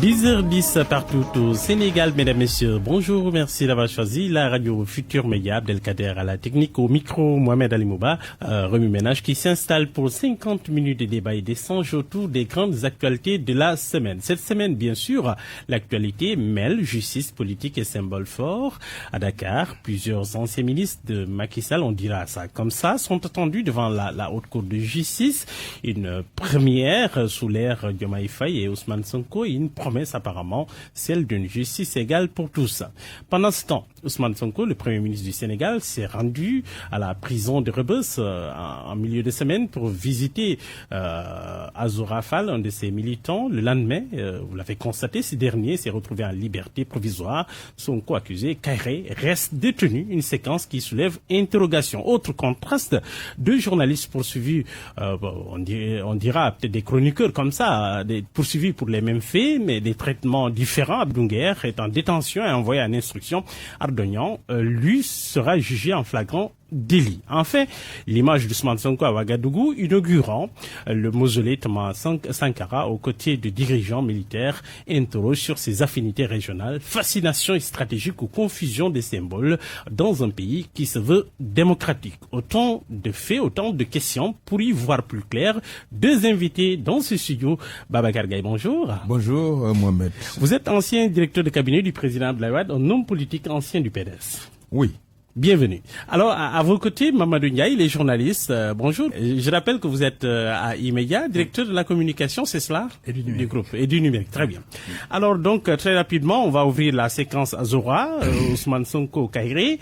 10h10 partout au Sénégal, mesdames, messieurs. Bonjour, merci d'avoir choisi la radio Futur Média. Abdelkader à la technique, au micro, Mohamed Ali Mouba, remue-ménage qui s'installe pour 50 minutes de débat et d'échange autour des grandes actualités de la semaine. Cette semaine, bien sûr, l'actualité mêle justice, politique et symboles forts. À Dakar, plusieurs anciens ministres de Macky Sall, on dira ça comme ça, sont attendus devant la haute cour de justice. Une première sous l'ère Diomaye Faye et Ousmane Sonko et une promesse apparemment, celle d'une justice égale pour tous. Pendant ce temps, Ousmane Sonko, le Premier ministre du Sénégal, s'est rendu à la prison de Rebeuss en milieu de semaine pour visiter Azoura Fall, un de ses militants. Le lendemain, vous l'avez constaté, ce dernier s'est retrouvé en liberté provisoire. Sonko accusé, Kairé reste détenu, une séquence qui soulève interrogation. Autre contraste, deux journalistes poursuivis, on dira peut-être des chroniqueurs comme ça, des poursuivis pour les mêmes faits, mais des traitements différents. Abdou Nguer est en détention et envoyé en instruction. Ardognan, lui, sera jugé en flagrant délit. Enfin, l'image d'Ousmane Sonko à Ouagadougou inaugurant le mausolée Thomas Sankara aux côtés de dirigeants militaires interroge sur ses affinités régionales, fascination et stratégique ou confusion des symboles dans un pays qui se veut démocratique. Autant de faits, autant de questions. Pour y voir plus clair, deux invités dans ce studio. Babacar Gaye, bonjour. Bonjour Mohamed. Vous êtes ancien directeur de cabinet du président Abdoulaye Wade, un homme politique ancien du PDS. Oui. Bienvenue. Alors, à vos côtés, Mamadou Ndiaye, les journalistes, bonjour. Je rappelle que vous êtes à Imedia, directeur de la communication, c'est cela? Et du numérique. Du groupe. Et du numérique, très bien. Alors, donc, très rapidement, on va ouvrir la séquence Azora, Ousmane Sonko, Kairé.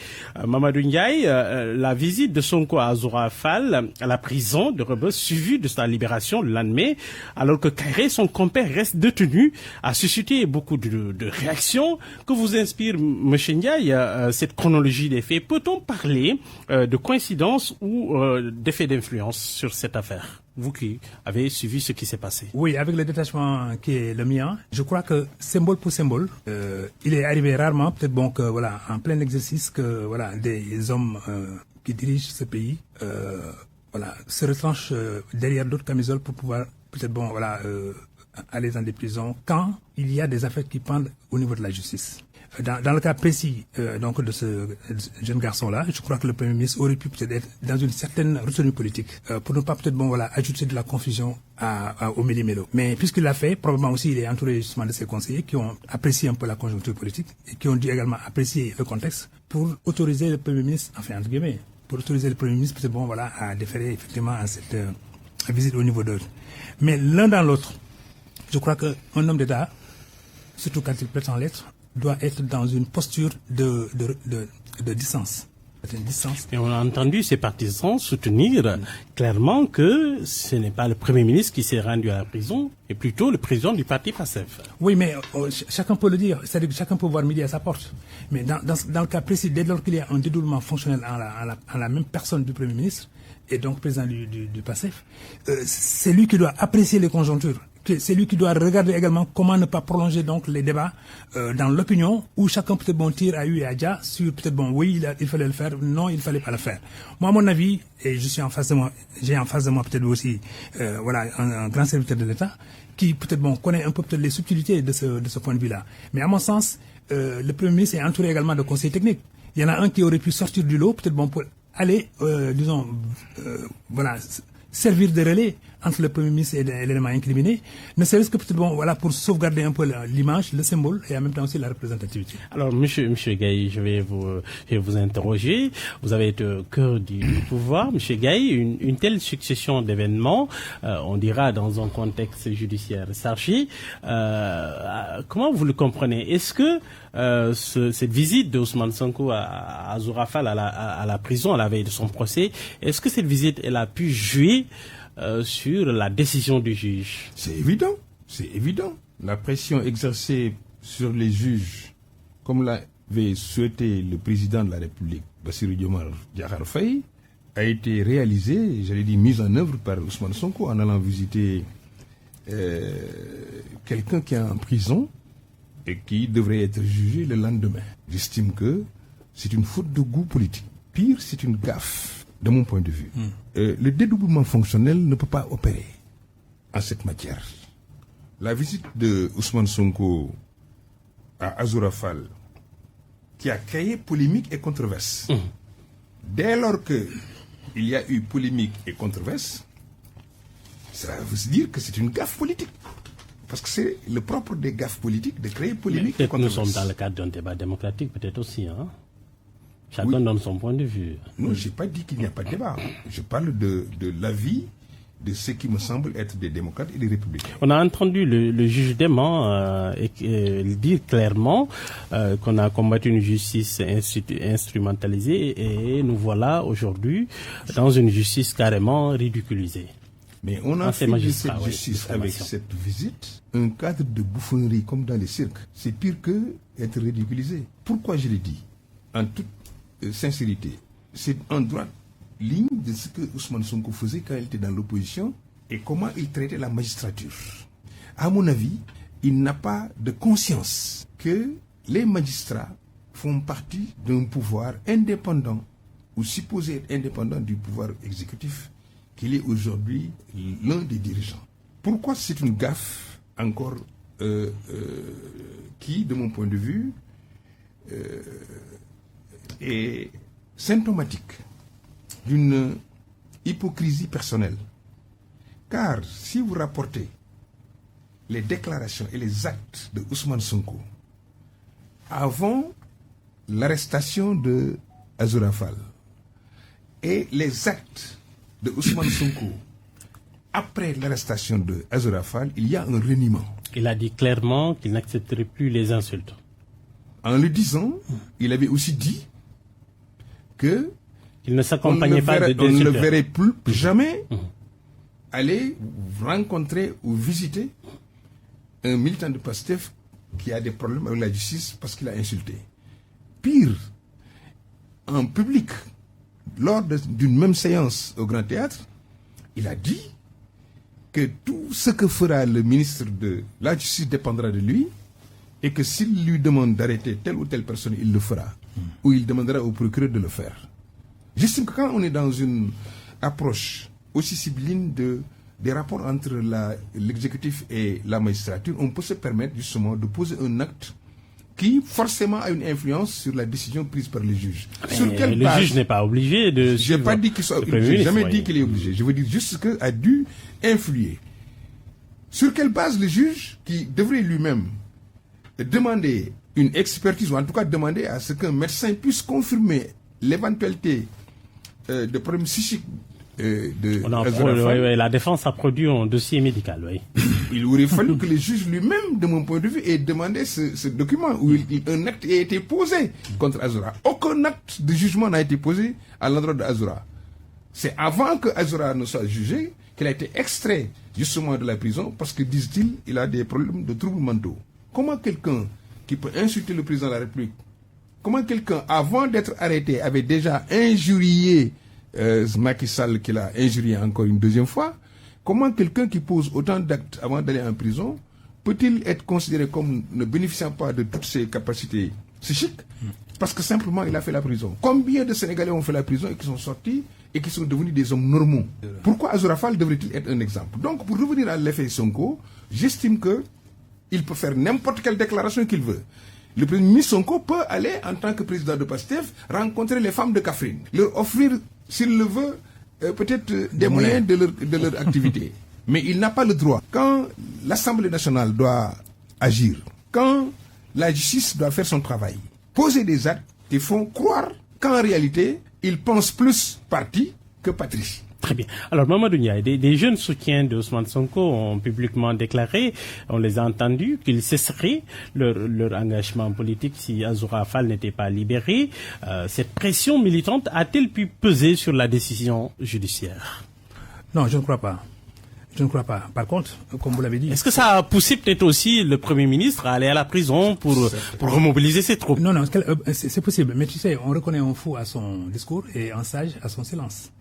Mamadou Ndiaye, la visite de Sonko à Azoura Fall, à la prison de Rebeuss, suivie de sa libération le lendemain, alors que Kairé, son compère, reste détenu, a suscité beaucoup de réactions. Que vous inspire, M. Ndiaye, cette chronologie des faits? Peut-on parler de coïncidence ou d'effet d'influence sur cette affaire, vous qui avez suivi ce qui s'est passé? Oui, avec le détachement qui est le mien, je crois que symbole pour symbole, il est arrivé rarement, peut-être bon que voilà, en plein exercice, que voilà, des hommes qui dirigent ce pays, voilà, se retranchent derrière d'autres camisoles pour pouvoir peut-être bon voilà aller dans des prisons quand il y a des affaires qui pendent au niveau de la justice. Dans le cas précis donc de ce jeune garçon-là, je crois que le Premier ministre aurait pu peut-être être dans une certaine retenue politique pour ne pas peut-être bon voilà ajouter de la confusion au méli-mélo. Mais puisqu'il l'a fait, probablement aussi il est entouré justement de ses conseillers qui ont apprécié un peu la conjoncture politique et qui ont dû également apprécier le contexte pour autoriser le Premier ministre, enfin entre guillemets, pour autoriser le Premier ministre peut-être bon voilà à déférer effectivement à cette visite au niveau d'eux. Mais l'un dans l'autre, je crois qu'un homme d'État, surtout quand il prétend l'être, doit être dans une posture de distance. Une distance. Et on a entendu ces partisans soutenir clairement que ce n'est pas le Premier ministre qui s'est rendu à la prison, mais plutôt le président du parti PASTEF. Oui, mais chacun peut le dire, c'est-à-dire que chacun peut voir midi à sa porte. Mais dans le cas précis, dès lors qu'il y a un dédoublement fonctionnel en la même personne du Premier ministre, et donc président du PASTEF, c'est lui qui doit apprécier les conjonctures. C'est lui qui doit regarder également comment ne pas prolonger donc les débats dans l'opinion où chacun peut-être bon tire à U et à Dia sur peut-être bon oui il fallait le faire, non il fallait pas le faire. Moi à mon avis, et je suis en face de moi, j'ai en face de moi peut-être aussi voilà un grand serviteur de l'État qui peut-être bon connaît un peu peut-être les subtilités de ce point de vue-là. Mais à mon sens, le Premier ministre est entouré également de conseils techniques. Il y en a un qui aurait pu sortir du lot peut-être bon pour aller disons voilà servir de relais entre le Premier ministre et l'élément incriminé, ne serait-ce que peut-être bon, voilà, pour sauvegarder un peu l'image, le symbole et en même temps aussi la représentativité. Alors, monsieur Gaye, je vais vous interroger. Vous avez été au cœur du pouvoir. Monsieur Gaye, une telle succession d'événements, on dira dans un contexte judiciaire chargé, comment vous le comprenez? Est-ce que cette visite d'Ousmane Sonko à Azoura Fall à la prison à la veille de son procès, est-ce que cette visite elle a pu jouer sur la décision du juge? C'est évident. La pression exercée sur les juges, comme l'avait souhaité le président de la République, Bassirou Diomaye Diakhar Faye, a été réalisée, j'allais dire mise en œuvre par Ousmane Sonko en allant visiter quelqu'un qui est en prison et qui devrait être jugé le lendemain. J'estime que c'est une faute de goût politique. Pire, c'est une gaffe, de mon point de vue. Le dédoublement fonctionnel ne peut pas opérer en cette matière. la visite de Ousmane Sonko à Azoura Fall, qui a créé polémique et controverse. Dès lors qu'il y a eu polémique et controverse, ça veut dire que c'est une gaffe politique. Parce que c'est le propre des gaffes politiques de créer polémique et controverse. Nous sommes dans le cadre d'un débat démocratique, peut-être aussi. Chacun donne son point de vue. Non, je n'ai pas dit qu'il n'y a pas de débat. Je parle de l'avis de ceux qui me semblent être des démocrates et des républicains. On a entendu le juge Dément dire clairement qu'on a combattu une justice instrumentalisée et nous voilà aujourd'hui dans une justice carrément ridiculisée. Mais on a fait de cette justice avec cette visite un cadre de bouffonnerie comme dans les cirques. C'est pire que être ridiculisé. Pourquoi je l'ai dit? En toute sincérité, c'est en droite ligne de ce que Ousmane Sonko faisait quand il était dans l'opposition et comment il traitait la magistrature. À mon avis, il n'a pas de conscience que les magistrats font partie d'un pouvoir indépendant ou supposé être indépendant du pouvoir exécutif, qu'il est aujourd'hui l'un des dirigeants. Pourquoi c'est une gaffe encore qui, de mon point de vue, est symptomatique d'une hypocrisie personnelle. Car si vous rapportez les déclarations et les actes de Ousmane Sonko avant l'arrestation de Azoura Fall et les actes de Ousmane Sonko après l'arrestation de Azoura Fall, il y a un reniement. Il a dit clairement qu'il n'accepterait plus les insultes. En le disant, il avait aussi dit que il ne s'accompagnait pas de on ne le verrait plus jamais aller rencontrer ou visiter un militant de Pastef qui a des problèmes avec la justice parce qu'il a insulté. Pire, en public, lors d'une même séance au Grand Théâtre, il a dit que tout ce que fera le ministre de la Justice dépendra de lui et que s'il lui demande d'arrêter telle ou telle personne, il le fera. Ou il demandera au procureur de le faire. J'estime que quand on est dans une approche aussi sibylline des rapports entre l'exécutif et la magistrature, on peut se permettre justement de poser un acte qui forcément a une influence sur la décision prise par les juges. Sur quelle le base? Juge n'est pas obligé de... Je n'ai pas dit qu'il soit obligé, j'ai jamais dit qu'il est obligé. Je veux dire juste qu'il a dû influer. Sur quelle base le juge, qui devrait lui-même demander une expertise, ou en tout cas demander à ce qu'un médecin puisse confirmer l'éventualité de problèmes psychiques la défense a produit un dossier médical, oui. Il aurait fallu que le juge lui-même, de mon point de vue, ait demandé ce document où un acte a été posé contre Azoura. Aucun acte de jugement n'a été posé à l'endroit d'Azoura. C'est avant que Azoura ne soit jugé qu'il a été extrait justement de la prison parce que, disent-ils, il a des problèmes de troubles mentaux. Comment quelqu'un qui peut insulter le président de la République, comment quelqu'un, avant d'être arrêté, avait déjà injurié Macky Sall, qu'il a injurié encore une deuxième fois, comment quelqu'un qui pose autant d'actes avant d'aller en prison peut-il être considéré comme ne bénéficiant pas de toutes ses capacités psychiques parce que simplement il a fait la prison? Combien de Sénégalais ont fait la prison et qui sont sortis et qui sont devenus des hommes normaux? Pourquoi Azoura Fall devrait-il être un exemple? Donc, pour revenir à l'effet Sonko, j'estime que il peut faire n'importe quelle déclaration qu'il veut. Le premier ministre Sonko peut aller, en tant que président de Pastef, rencontrer les femmes de Kaffrine, leur offrir, s'il le veut, peut-être des moyens de leur activité. Mais il n'a pas le droit. Quand l'Assemblée nationale doit agir, quand la justice doit faire son travail, poser des actes qui font croire qu'en réalité, il pense plus parti que patrie. Très bien. Alors, Mamadou Ndiaye, des jeunes soutiens d'Ousmane Sonko ont publiquement déclaré, on les a entendus, qu'ils cesseraient leur engagement politique si Azoura Fall n'était pas libéré. Cette pression militante a-t-elle pu peser sur la décision judiciaire? Non, je ne crois pas. Je ne crois pas. Par contre, comme vous l'avez dit... Est-ce que ça a poussé peut-être aussi le Premier ministre à aller à la prison pour remobiliser ses troupes? Non, c'est possible. Mais tu sais, on reconnaît un fou à son discours et un sage à son silence.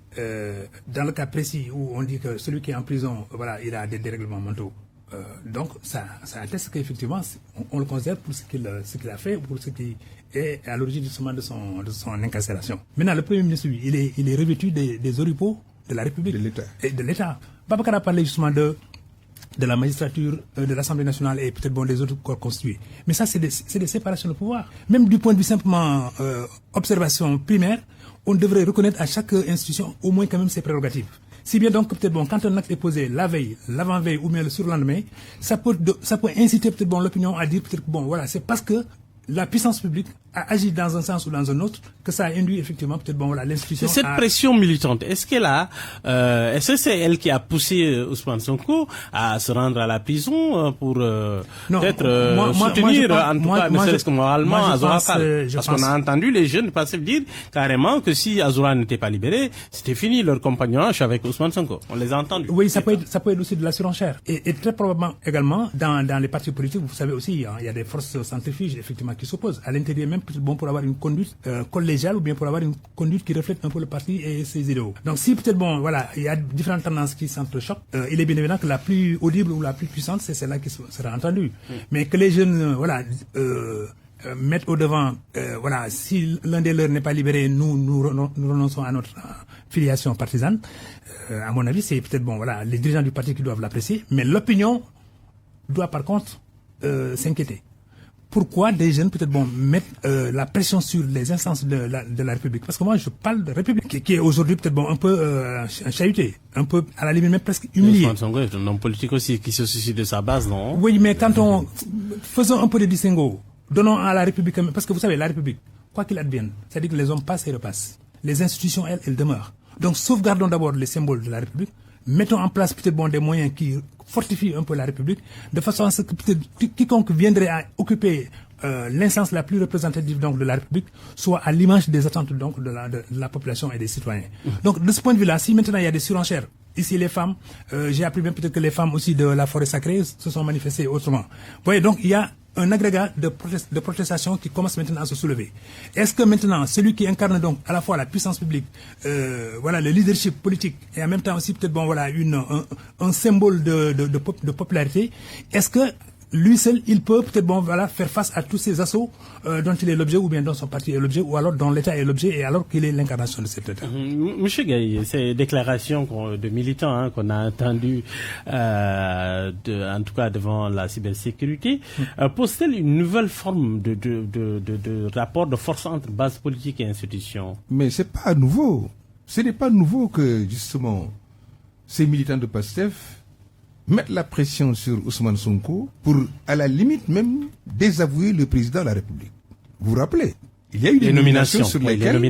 Dans le cas précis où on dit que celui qui est en prison, voilà, il a des dérèglements mentaux. Donc, ça atteste qu'effectivement, on le considère pour ce qu'il a fait, pour ce qui est à l'origine justement de son incarcération. Maintenant, le Premier ministre, lui, il est revêtu des oripeaux de la République. De l'État. Et de l'État. Babacar a parlé justement de de la magistrature, de l'Assemblée nationale et peut-être des autres corps constitués. Mais ça, c'est des séparations de pouvoir. Même du point de vue simplement observation primaire, on devrait reconnaître à chaque institution au moins quand même ses prérogatives. Si bien donc peut-être quand un acte est posé la veille, l'avant-veille ou bien le surlendemain, ça peut inciter peut-être l'opinion à dire peut-être voilà, c'est parce que la puissance publique a agi dans un sens ou dans un autre que ça a induit effectivement peut-être l'institution. Cette pression militante, est-ce que c'est elle qui a poussé Ousmane Sonko à se rendre à la prison pour soutenir en tout cas, ne serait-ce que moralement Azoura Fall? Parce qu'on a entendu les jeunes passer dire carrément que si Azoura n'était pas libéré, c'était fini leur compagnonnage avec Ousmane Sonko. On les a entendus. Oui, ça peut être aussi de la surenchère. Et très probablement également dans les partis politiques, vous savez aussi, il y a des forces centrifuges effectivement qui s'opposent à l'intérieur même pour avoir une conduite collégiale ou bien pour avoir une conduite qui reflète un peu le parti et ses idéaux. Donc si peut-être il y a différentes tendances qui s'entrechoquent, il est bien évident que la plus audible ou la plus puissante, c'est celle-là qui sera entendue. Mais que les jeunes mettent au devant, si l'un des leurs n'est pas libéré, nous renonçons à notre filiation partisane. À mon avis, c'est peut-être les dirigeants du parti qui doivent l'apprécier, mais l'opinion doit par contre s'inquiéter. Pourquoi des jeunes peut-être mettent la pression sur les instances de la République? Parce que moi je parle de République qui est aujourd'hui peut-être un peu chahuté, un peu à la limite même presque humilié. Ousmane est un homme politique aussi qui se soucie de sa base, non? Oui, mais quand faisons un peu de distinguo, donnons à la République, parce que vous savez la République, quoi qu'il advienne, c'est-à-dire que les hommes passent et repassent. Les institutions, elles demeurent. Donc sauvegardons d'abord les symboles de la République, mettons en place peut-être des moyens qui fortifient un peu la République, de façon à ce que peut-être quiconque viendrait à occuper l'instance la plus représentative donc de la République soit à l'image des attentes donc de la population et des citoyens. Donc de ce point de vue-là, si maintenant il y a des surenchères, ici les femmes, j'ai appris bien peut-être que les femmes aussi de la forêt sacrée se sont manifestées autrement. Vous voyez, donc il y a un agrégat de protestation qui commence maintenant à se soulever. Est-ce que maintenant, celui qui incarne donc à la fois la puissance publique, le leadership politique, et en même temps aussi peut-être un symbole de popularité, est-ce que lui seul, il peut peut-être faire face à tous ces assauts dont il est l'objet ou bien dont son parti est l'objet ou alors dont l'État est l'objet et alors qu'il est l'incarnation de cet État. Monsieur Gaye, ces déclarations de militants qu'on a entendues, en tout cas devant la cybersécurité, pose-t-elle une nouvelle forme de rapport de force entre base politique et institution? Mais c'est pas nouveau. Ce n'est pas nouveau que justement ces militants de PASTEF mettre la pression sur Ousmane Sonko pour, à la limite même, désavouer le président de la République. Vous vous rappelez? Il y a eu des nominations sur lesquelles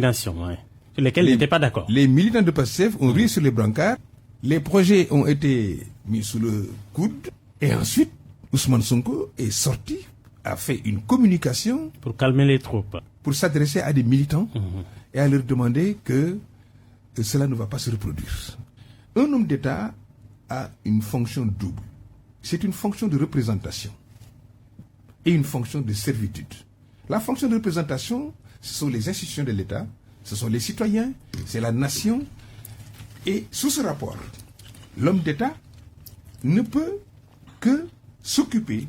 ils n'étaient pas d'accord. Les militants de PASTEF ont ri sur les brancards, les projets ont été mis sous le coude, et ensuite, Ousmane Sonko est sorti, a fait une communication pour calmer les troupes, pour s'adresser à des militants et à leur demander que cela ne va pas se reproduire. Un homme d'État a une fonction double. C'est une fonction de représentation et une fonction de servitude. La fonction de représentation, ce sont les institutions de l'État, ce sont les citoyens, c'est la nation. Et sous ce rapport, l'homme d'État ne peut que s'occuper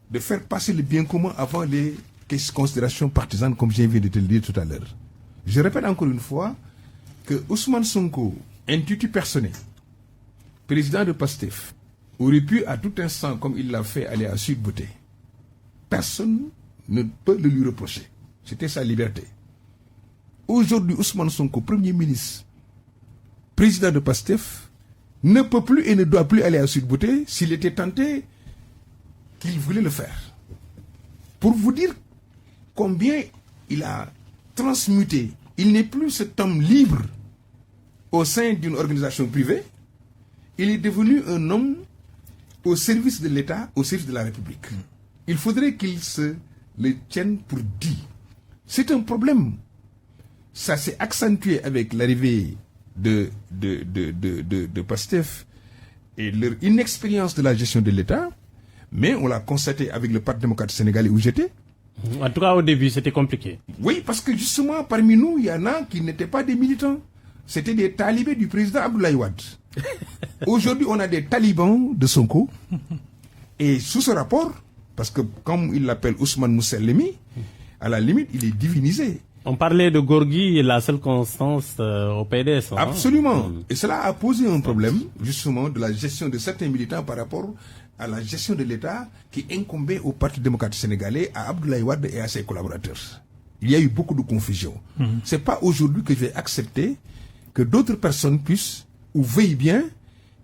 de faire passer le bien commun avant les considérations partisanes, comme je viens de te le dire tout à l'heure. Je répète encore une fois que Ousmane Sonko, intitut personnel, président de PASTEF, aurait pu à tout instant, comme il l'a fait, aller à Sud Beauté. Personne ne peut le lui reprocher. C'était sa liberté. Aujourd'hui, Ousmane Sonko, Premier ministre, président de PASTEF, ne peut plus et ne doit plus aller à Sud Beauté s'il était tenté qu'il voulait le faire. Pour vous dire combien il a transmuté, il n'est plus cet homme libre au sein d'une organisation privée. Il est devenu un homme au service de l'État, au service de la République. Il faudrait qu'il se le tienne pour dit. C'est un problème. Ça s'est accentué avec l'arrivée de PASTEF et leur inexpérience de la gestion de l'État, mais on l'a constaté avec le Parti démocrate sénégalais où j'étais. En tout cas, au début, c'était compliqué. Oui, parce que justement, parmi nous, il y en a qui n'étaient pas des militants. C'était des talibés du président Abdoulaye Wade. Aujourd'hui, on a des talibans de Sonko. Et sous ce rapport, parce que comme il l'appelle Ousmane Mousselemi, à la limite, il est divinisé. On parlait de Gorgui, la seule constance au PDS. Absolument. Et cela a posé un problème, justement, de la gestion de certains militants par rapport à la gestion de l'État qui incombait au Parti démocrate sénégalais, à Abdoulaye Wade et à ses collaborateurs. Il y a eu beaucoup de confusion. C'est pas aujourd'hui que je vais accepter que d'autres personnes puissent, ou veuillent bien,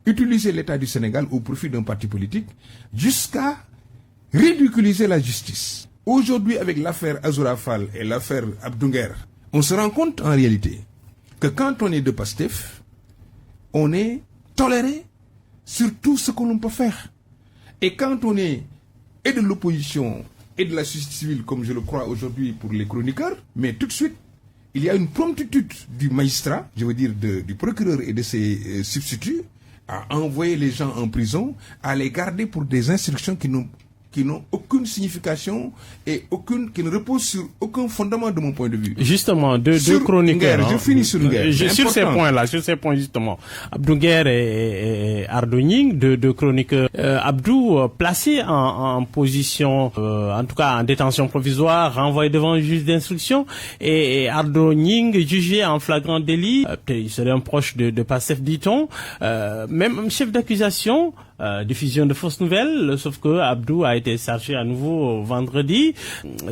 utiliser l'État du Sénégal au profit d'un parti politique jusqu'à ridiculiser la justice. Aujourd'hui, avec l'affaire Azoura Fall et l'affaire Abdou Nguer, on se rend compte en réalité que quand on est de Pastef, on est toléré sur tout ce que l'on peut faire. Et quand on est et de l'opposition et de la société civile, comme je le crois aujourd'hui pour les chroniqueurs, mais tout de suite, il y a une promptitude du magistrat, je veux dire du procureur et de ses substituts, à envoyer les gens en prison, à les garder pour des instructions qui n'ont aucune signification et qui ne reposent sur aucun fondement de mon point de vue. Justement, deux chroniqueurs. Je finis sur Nguer. Sur ces points justement. Abdou Nguer et Ardo Gning, deux chroniqueurs. Abdou, placé en position, en tout cas en détention provisoire, renvoyé devant un juge d'instruction, et Ardo Gning jugé en flagrant délit. Il serait un proche de Pastef, dit-on. Même chef d'accusation, diffusion de fausses nouvelles, sauf que Abdou a été chargé à nouveau vendredi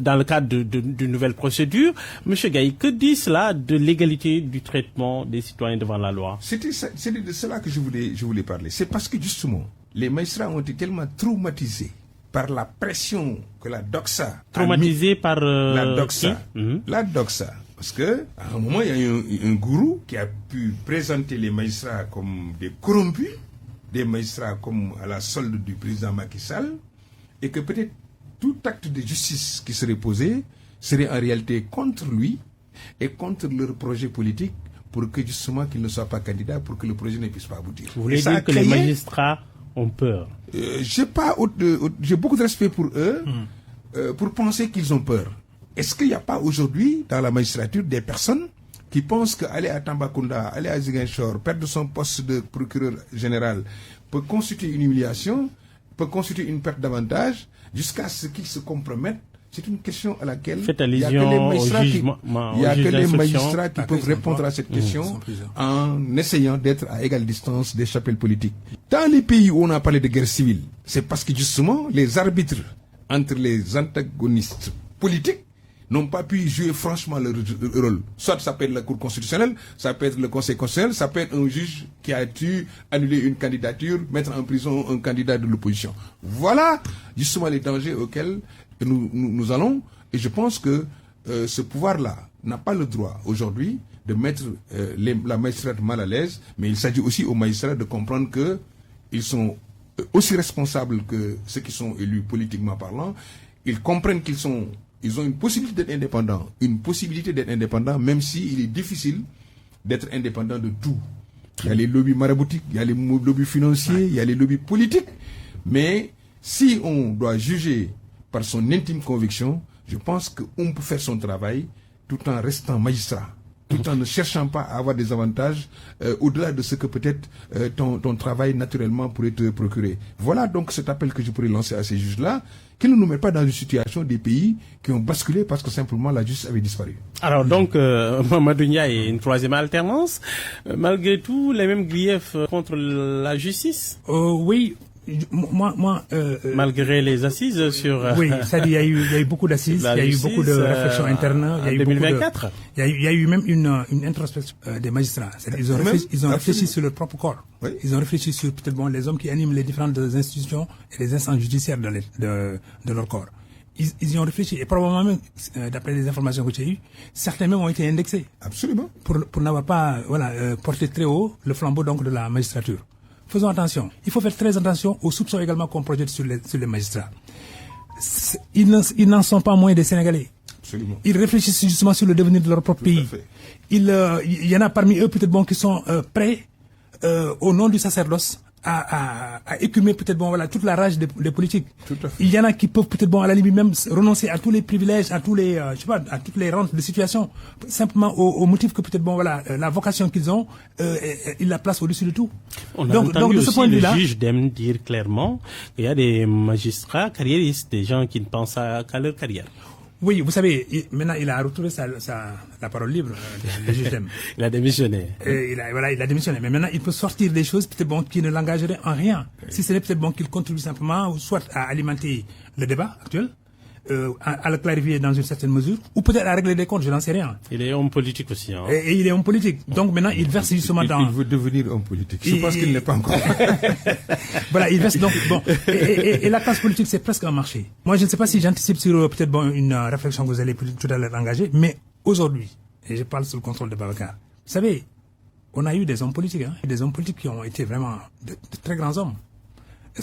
dans le cadre d'une nouvelle procédure. Monsieur Gaye, que dit cela de l'égalité du traitement des citoyens devant la loi? C'est de cela que je voulais parler. C'est parce que justement, les magistrats ont été tellement traumatisés par la pression que la doxa traumatisés par la doxa. La doxa. Parce que à un moment, il y a eu un gourou qui a pu présenter les magistrats comme des corrompus, des magistrats comme à la solde du président Macky Sall, et que peut-être tout acte de justice qui serait posé serait en réalité contre lui et contre leur projet politique pour que justement qu'il ne soit pas candidat, pour que le projet ne puisse pas aboutir. Vous voulez dire que les magistrats ont peur? J'ai beaucoup de respect pour eux, pour penser qu'ils ont peur. Est-ce qu'il n'y a pas aujourd'hui dans la magistrature des personnes qui pensent qu'aller à Tambacounda, aller à Ziguinchor, perdre son poste de procureur général peut constituer une humiliation, peut constituer une perte d'avantage, jusqu'à ce qu'ils se compromettent? C'est une question à laquelle il n'y a que les magistrats qui peuvent répondre à cette question en essayant d'être à égale distance des chapelles politiques. Dans les pays où on a parlé de guerre civile, c'est parce que justement les arbitres entre les antagonistes politiques n'ont pas pu jouer franchement leur rôle. Soit ça peut être la Cour constitutionnelle, ça peut être le Conseil constitutionnel, ça peut être un juge qui a dû annuler une candidature, mettre en prison un candidat de l'opposition. Voilà justement les dangers auxquels nous allons. Et je pense que ce pouvoir-là n'a pas le droit aujourd'hui de mettre la magistrate mal à l'aise, mais il s'agit aussi aux magistrats de comprendre qu'ils sont aussi responsables que ceux qui sont élus politiquement parlant. Ils comprennent qu'ils ont une possibilité d'être indépendants, même s'il est difficile d'être indépendant de tout. Il y a les lobbies maraboutiques, il y a les lobbies financiers, il y a les lobbies politiques. Mais si on doit juger par son intime conviction, je pense qu'on peut faire son travail tout en restant magistrat, tout en ne cherchant pas à avoir des avantages au-delà de ce que peut-être ton travail naturellement pourrait te procurer. Voilà donc cet appel que je pourrais lancer à ces juges-là, qu'ils ne nous mettent pas dans une situation des pays qui ont basculé parce que simplement la justice avait disparu. Alors donc, Mamadou Ndiaye, une troisième alternance, malgré tout, les mêmes griefs contre la justice? Oui. Malgré les assises sur... Oui, c'est-à-dire il y a eu beaucoup d'assises, il y a eu beaucoup de réflexions internes. Il y a eu 2024. Il y a eu même une introspection des magistrats. Ils ont réfléchi sur leur propre corps. Oui. Ils ont réfléchi sur peut-être les hommes qui animent les différentes institutions et les instances judiciaires de leur corps. Ils y ont réfléchi et probablement même, d'après les informations que j'ai eues, certains même ont été indexés. Absolument. Pour n'avoir pas porté très haut le flambeau donc de la magistrature. Faisons attention. Il faut faire très attention aux soupçons également qu'on projette sur les magistrats. Ils n'en sont pas moins des Sénégalais. Absolument. Ils réfléchissent justement sur le devenir de leur propre pays. Il y en a parmi eux peut-être qui sont prêts, au nom du sacerdoce, à écumer peut-être toute la rage des politiques. Tout à fait. Il y en a qui peuvent peut-être à la limite même renoncer à tous les privilèges, à tous les à toutes les rentes de situation, simplement au motif que peut-être la vocation qu'ils ont, ils la placent au-dessus de tout. On a entendu de ce point de vue-là, le juge d'aime dire clairement qu'il y a des magistrats carriéristes, des gens qui ne pensent qu'à leur carrière. Oui, vous savez, maintenant il a retrouvé la parole libre, le juge Dème. Il a démissionné. Il a démissionné. Mais maintenant, il peut sortir des choses peut-être bon, qui ne l'engageraient en rien. Si ce n'est peut-être bon qu'il contribue simplement, soit à alimenter le débat actuel, à le clarifier dans une certaine mesure, ou peut-être à régler des comptes, je n'en sais rien. Il est homme politique aussi. Hein. Et il est homme politique. Donc maintenant, il verse justement dans... Il veut devenir homme politique. Je pense qu'il n'est pas encore. Voilà, il verse donc... Bon, et la classe politique, c'est presque un marché. Moi, je ne sais pas si j'anticipe sur peut-être bon, une réflexion que vous allez tout à l'heure engager, mais aujourd'hui, et je parle sous le contrôle de Babacar, vous savez, on a eu des hommes politiques, hein, des hommes politiques qui ont été vraiment de très grands hommes.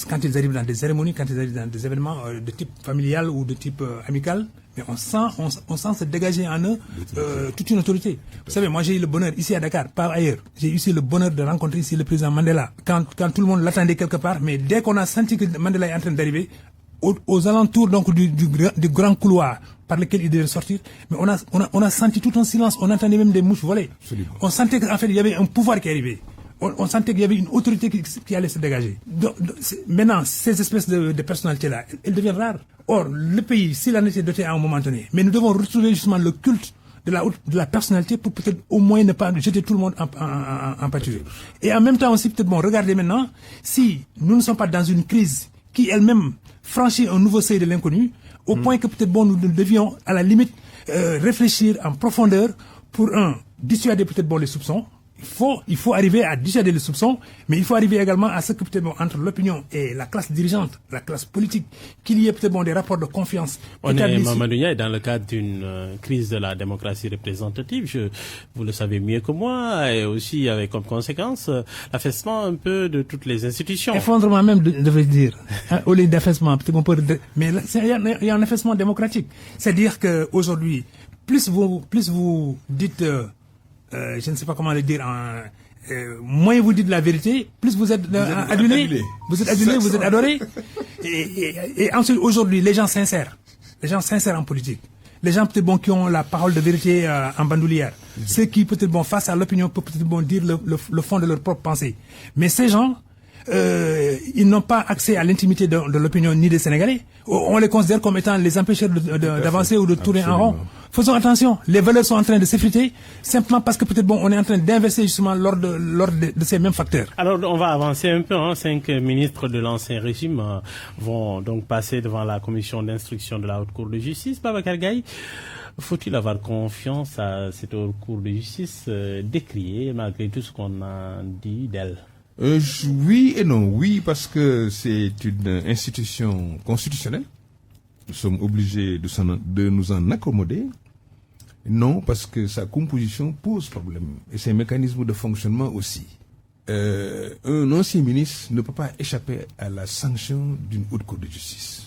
Quand ils arrivent dans des cérémonies, quand ils arrivent dans des événements de type familial ou de type amical, mais on sent se dégager en eux toute une autorité. Vous savez, moi j'ai eu le bonheur ici à Dakar, pas ailleurs. J'ai eu ici le bonheur de rencontrer ici le président Mandela. Quand tout le monde l'attendait quelque part, mais dès qu'on a senti que Mandela est en train d'arriver, aux alentours donc du grand couloir par lequel il devait sortir, mais on a senti tout un silence. On entendait même des mouches voler. Absolument. On sentait qu'en fait il y avait un pouvoir qui arrivait. On sentait qu'il y avait une autorité qui allait se dégager. Donc, maintenant, ces espèces de personnalités-là, elles deviennent rares. Or, le pays, s'il en était doté à un moment donné, mais nous devons retrouver justement le culte de la personnalité pour peut-être au moins ne pas jeter tout le monde en pâture. Et en même temps aussi, peut-être, bon, regardez maintenant, si nous ne sommes pas dans une crise qui elle-même franchit un nouveau seuil de l'inconnu, au point que peut-être, bon, nous devions, à la limite, réfléchir en profondeur pour, dissuader peut-être, bon, les soupçons. Il faut arriver à dissuader les soupçons, mais il faut arriver également à ce que peut-être bon, entre l'opinion et la classe dirigeante, la classe politique, qu'il y ait peut-être bon, des rapports de confiance. On est Mamadou Ndiaye dans le cadre d'une crise de la démocratie représentative. Vous le savez mieux que moi, et aussi avec comme conséquence l'affaissement un peu de toutes les institutions. Effondrement même, devrais-je dire. Au lieu d'affaissement, peut-être on peut... Mais il y a un affaissement démocratique. C'est-à-dire qu'aujourd'hui, plus vous dites... je ne sais pas comment le dire, moins vous dites la vérité, plus vous êtes adulé, vous êtes adoré. Et ensuite, aujourd'hui, les gens sincères en politique, les gens peut-être bon qui ont la parole de vérité en bandoulière, ceux qui peut-être bon face à l'opinion peuvent peut-être bon dire le fond de leur propre pensée. Mais ces gens, ils n'ont pas accès à l'intimité de l'opinion ni des Sénégalais. On les considère comme étant les empêcheurs d'avancer ou de tourner en rond. Faisons attention, les valeurs sont en train de s'effriter simplement parce que peut-être bon, on est en train d'inverser justement l'ordre de ces mêmes facteurs. Alors on va avancer un peu. 5 ministres de l'ancien régime vont donc passer devant la commission d'instruction de la Haute Cour de justice. Babacar Gaye, faut-il avoir confiance à cette Haute Cour de justice décriée malgré tout ce qu'on a dit d'elle? Oui et non. Oui, parce que c'est une institution constitutionnelle. Nous sommes obligés de nous en accommoder. Non, parce que sa composition pose problème. Et ses mécanismes de fonctionnement aussi. Un ancien ministre ne peut pas échapper à la sanction d'une haute cour de justice.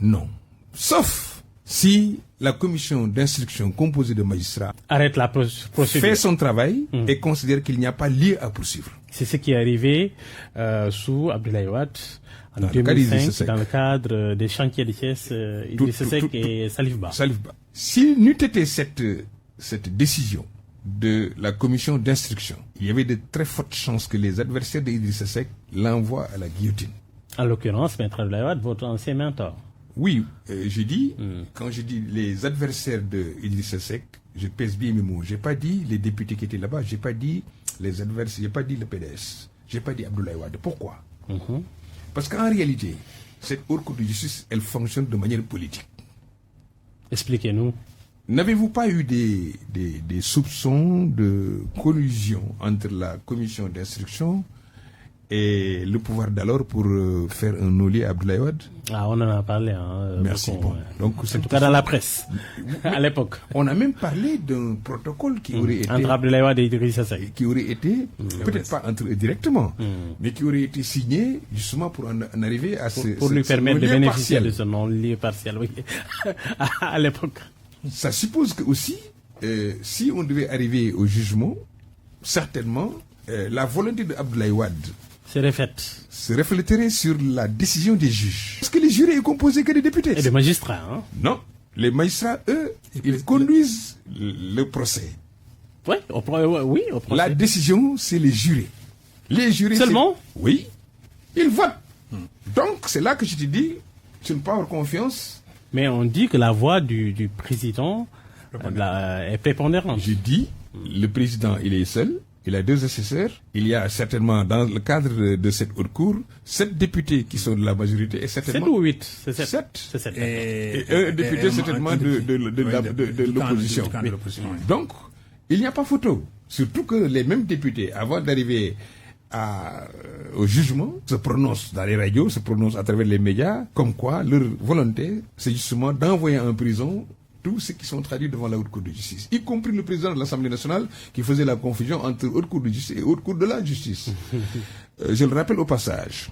Non. Sauf si la commission d'instruction composée de magistrats arrête la procédure, fait son travail et considère qu'il n'y a pas lieu à poursuivre. C'est ce qui est arrivé sous Abdoulaye Wade en 2005 dans le cadre des chantiers de Thiès, Idrissa Seck et Salif Ba. S'il n'eût été cette décision de la commission d'instruction, il y avait de très fortes chances que les adversaires d'Idrissa Seck l'envoient à la guillotine. En l'occurrence, Maître Abdoulaye Wade, votre ancien mentor. Oui, quand je dis les adversaires d'Idrissa Seck, je pèse bien mes mots. J'ai pas dit les députés qui étaient là-bas, j'ai pas dit les adversaires, j'ai pas dit le PDS, j'ai pas dit Abdoulaye Wade. Pourquoi? Parce qu'en réalité, cette haute cour de justice, elle fonctionne de manière politique. Expliquez-nous. N'avez-vous pas eu des soupçons de collusion entre la commission d'instruction et le pouvoir d'alors pour faire un ollier à Abdoulaye Wade? Ah, on en a parlé. Merci. Beaucoup, bon. Donc, en tout cas dans la presse, à l'époque. On a même parlé d'un protocole qui aurait été... Entre Abdoulaye Wade et Idrissa Seck. Qui aurait été, peut-être pas entre eux directement, mais qui aurait été signé justement pour en arriver à ce... Pour lui permettre de bénéficier partiel. de ce non-lieu partiel, oui, à l'époque. Ça suppose que aussi, si on devait arriver au jugement, certainement, la volonté de Abdoulaye Wade se refléterait sur la décision des juges. Parce que les jurés est composé que des députés. Et des magistrats, hein? Non. Les magistrats, eux, ils conduisent le procès. Oui, au procès. La décision, c'est les jurés. Les jurés... Seulement? Oui. Ils votent. Donc, c'est là que je te dis, tu ne peux avoir confiance Mais on dit que la voix du président est prépondérante. Je dis, le président, il est seul. Il a 2 assesseurs. Il y a certainement, dans le cadre de cette haute cour, 7 députés qui sont de la majorité. Et certainement, 7 ou 8? C'est 7. C'est 7. Et un député, certainement, de l'opposition. Donc, il n'y a pas photo. Surtout que les mêmes députés, avant d'arriver au jugement, se prononcent dans les radios, se prononcent à travers les médias, comme quoi leur volonté, c'est justement d'envoyer en prison tous ceux qui sont traduits devant la Haute Cour de justice, y compris le président de l'Assemblée nationale qui faisait la confusion entre Haute Cour de justice et Haute Cour de la justice. Je le rappelle au passage.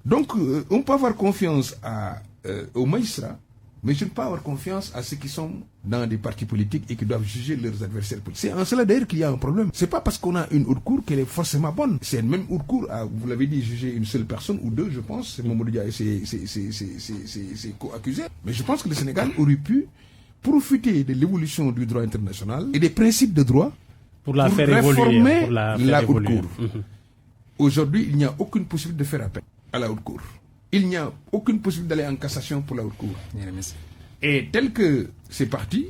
Donc, on peut avoir confiance aux magistrats, mais je ne peux pas avoir confiance à ceux qui sont dans des partis politiques et qui doivent juger leurs adversaires politiques. C'est en cela d'ailleurs qu'il y a un problème. C'est pas parce qu'on a une haute cour qu'elle est forcément bonne. C'est une même haute cour, vous l'avez dit, juger une seule personne ou 2, je pense. C'est Mamadou Dia et ses co-accusés. Mais je pense que le Sénégal aurait pu profiter de l'évolution du droit international et des principes de droit pour réformer la haute cour. Aujourd'hui, il n'y a aucune possibilité de faire appel à la haute cour. Il n'y a aucune possibilité d'aller en cassation pour la haute cour. Et tel que c'est parti,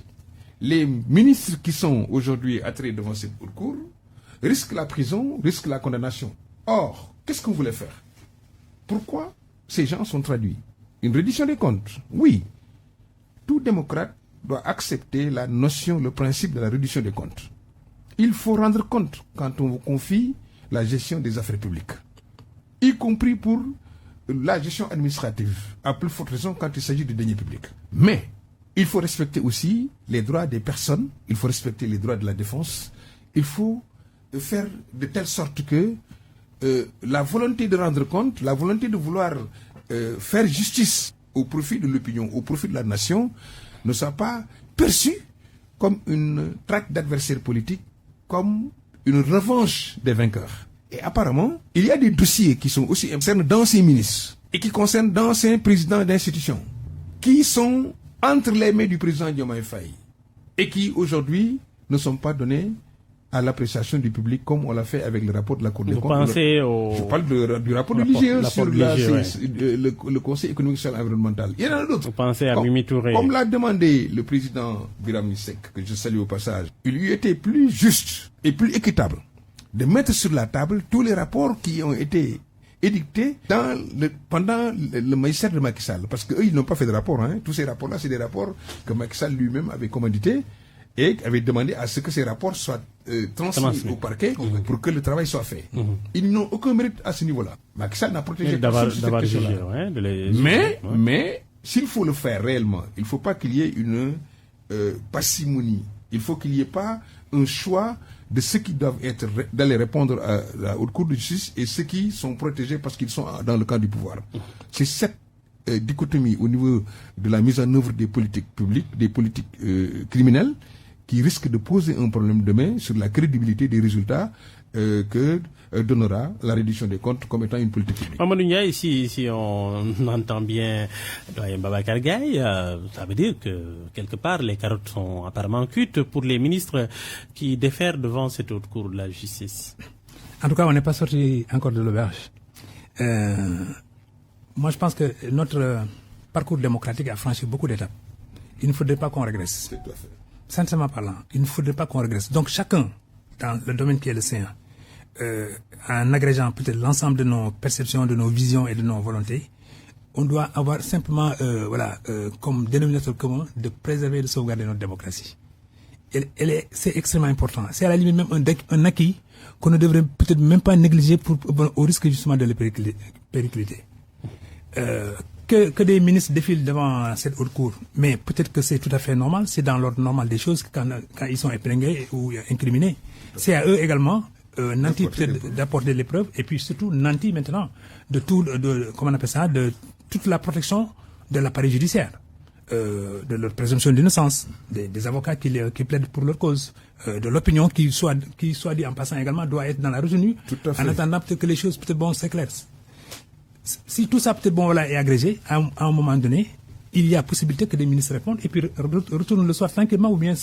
les ministres qui sont aujourd'hui attirés devant cette haute cour risquent la prison, risquent la condamnation. Or, qu'est-ce qu'on voulait faire? Pourquoi ces gens sont traduits? Une reddition des comptes? Oui. Tout démocrate doit accepter la notion, le principe de la reddition des comptes. Il faut rendre compte quand on vous confie la gestion des affaires publiques, y compris pour la gestion administrative, à plus forte raison quand il s'agit de deniers publics. Mais il faut respecter aussi les droits des personnes, il faut respecter les droits de la défense, il faut faire de telle sorte que la volonté de rendre compte, la volonté de vouloir faire justice au profit de l'opinion, au profit de la nation, ne soit pas perçue comme une traque d'adversaires politiques, comme une revanche des vainqueurs. Et apparemment, il y a des dossiers qui sont aussi concernent d'anciens ministres et qui concernent d'anciens présidents d'institutions qui sont entre les mains du président Diomaye Faye et qui aujourd'hui ne sont pas donnés à l'appréciation du public comme on l'a fait avec le rapport de la Cour des comptes. Je parle du rapport de l'IGE sur le Conseil économique, social et environnemental. Il y en a d'autres. Vous pensez à Mimi Touré. Comme l'a demandé le président Biram Missek, que je salue au passage, il lui était plus juste et plus équitable de mettre sur la table tous les rapports qui ont été édictés pendant le magistère de Macky Sall. Parce qu'eux, ils n'ont pas fait de rapport. Tous ces rapports-là, c'est des rapports que Macky Sall lui-même avait commandités et avait demandé à ce que ces rapports soient transmis au parquet pour que le travail soit fait. Ils n'ont aucun mérite à ce niveau-là. Macky Sall n'a protégé personne sur cette question-là. Mais s'il faut le faire réellement, il ne faut pas qu'il y ait une parcimonie. Il faut qu'il n'y ait pas un choix de ceux qui doivent être d'aller répondre à la Haute Cour de justice et ceux qui sont protégés parce qu'ils sont dans le camp du pouvoir. C'est cette dichotomie au niveau de la mise en œuvre des politiques publiques, des politiques criminelles, qui risque de poser un problème demain sur la crédibilité des résultats que donnera la reddition des comptes comme étant une politique publique. Mamadou Ndiaye, si on entend bien doyen Babacar Gaye, ça veut dire que quelque part les carottes sont apparemment cuites pour les ministres qui défèrent devant cette haute cour de la justice. En tout cas, on n'est pas sorti encore de l'auberge. Moi, je pense que notre parcours démocratique a franchi beaucoup d'étapes. Il ne faudrait pas qu'on régresse. C'est tout à fait. Sincèrement parlant, il ne faudrait pas qu'on régresse. Donc chacun, dans le domaine qui est le sien, en agrégeant peut-être l'ensemble de nos perceptions, de nos visions et de nos volontés, on doit avoir simplement comme dénominateur commun de préserver et de sauvegarder notre démocratie. C'est extrêmement important. C'est à la limite même un acquis qu'on ne devrait peut-être même pas négliger au risque justement de le péricliter. Que des ministres défilent devant cette haute cour, mais peut-être que c'est tout à fait normal, c'est dans l'ordre normal des choses quand ils sont épinglés ou incriminés. C'est à eux également, nantis peut-être d'apporter les preuves, et puis surtout nantis maintenant de toute la protection de l'appareil judiciaire, de leur présomption d'innocence, des avocats qui plaident pour leur cause, de l'opinion qui soit dit en passant également doit être dans la retenue, en attendant peut-être que les choses peut-être s'éclaircissent. Si tout ça peut-être est agrégé, à un moment donné, il y a possibilité que des ministres répondent et puis retournent le soir tranquillement ou bien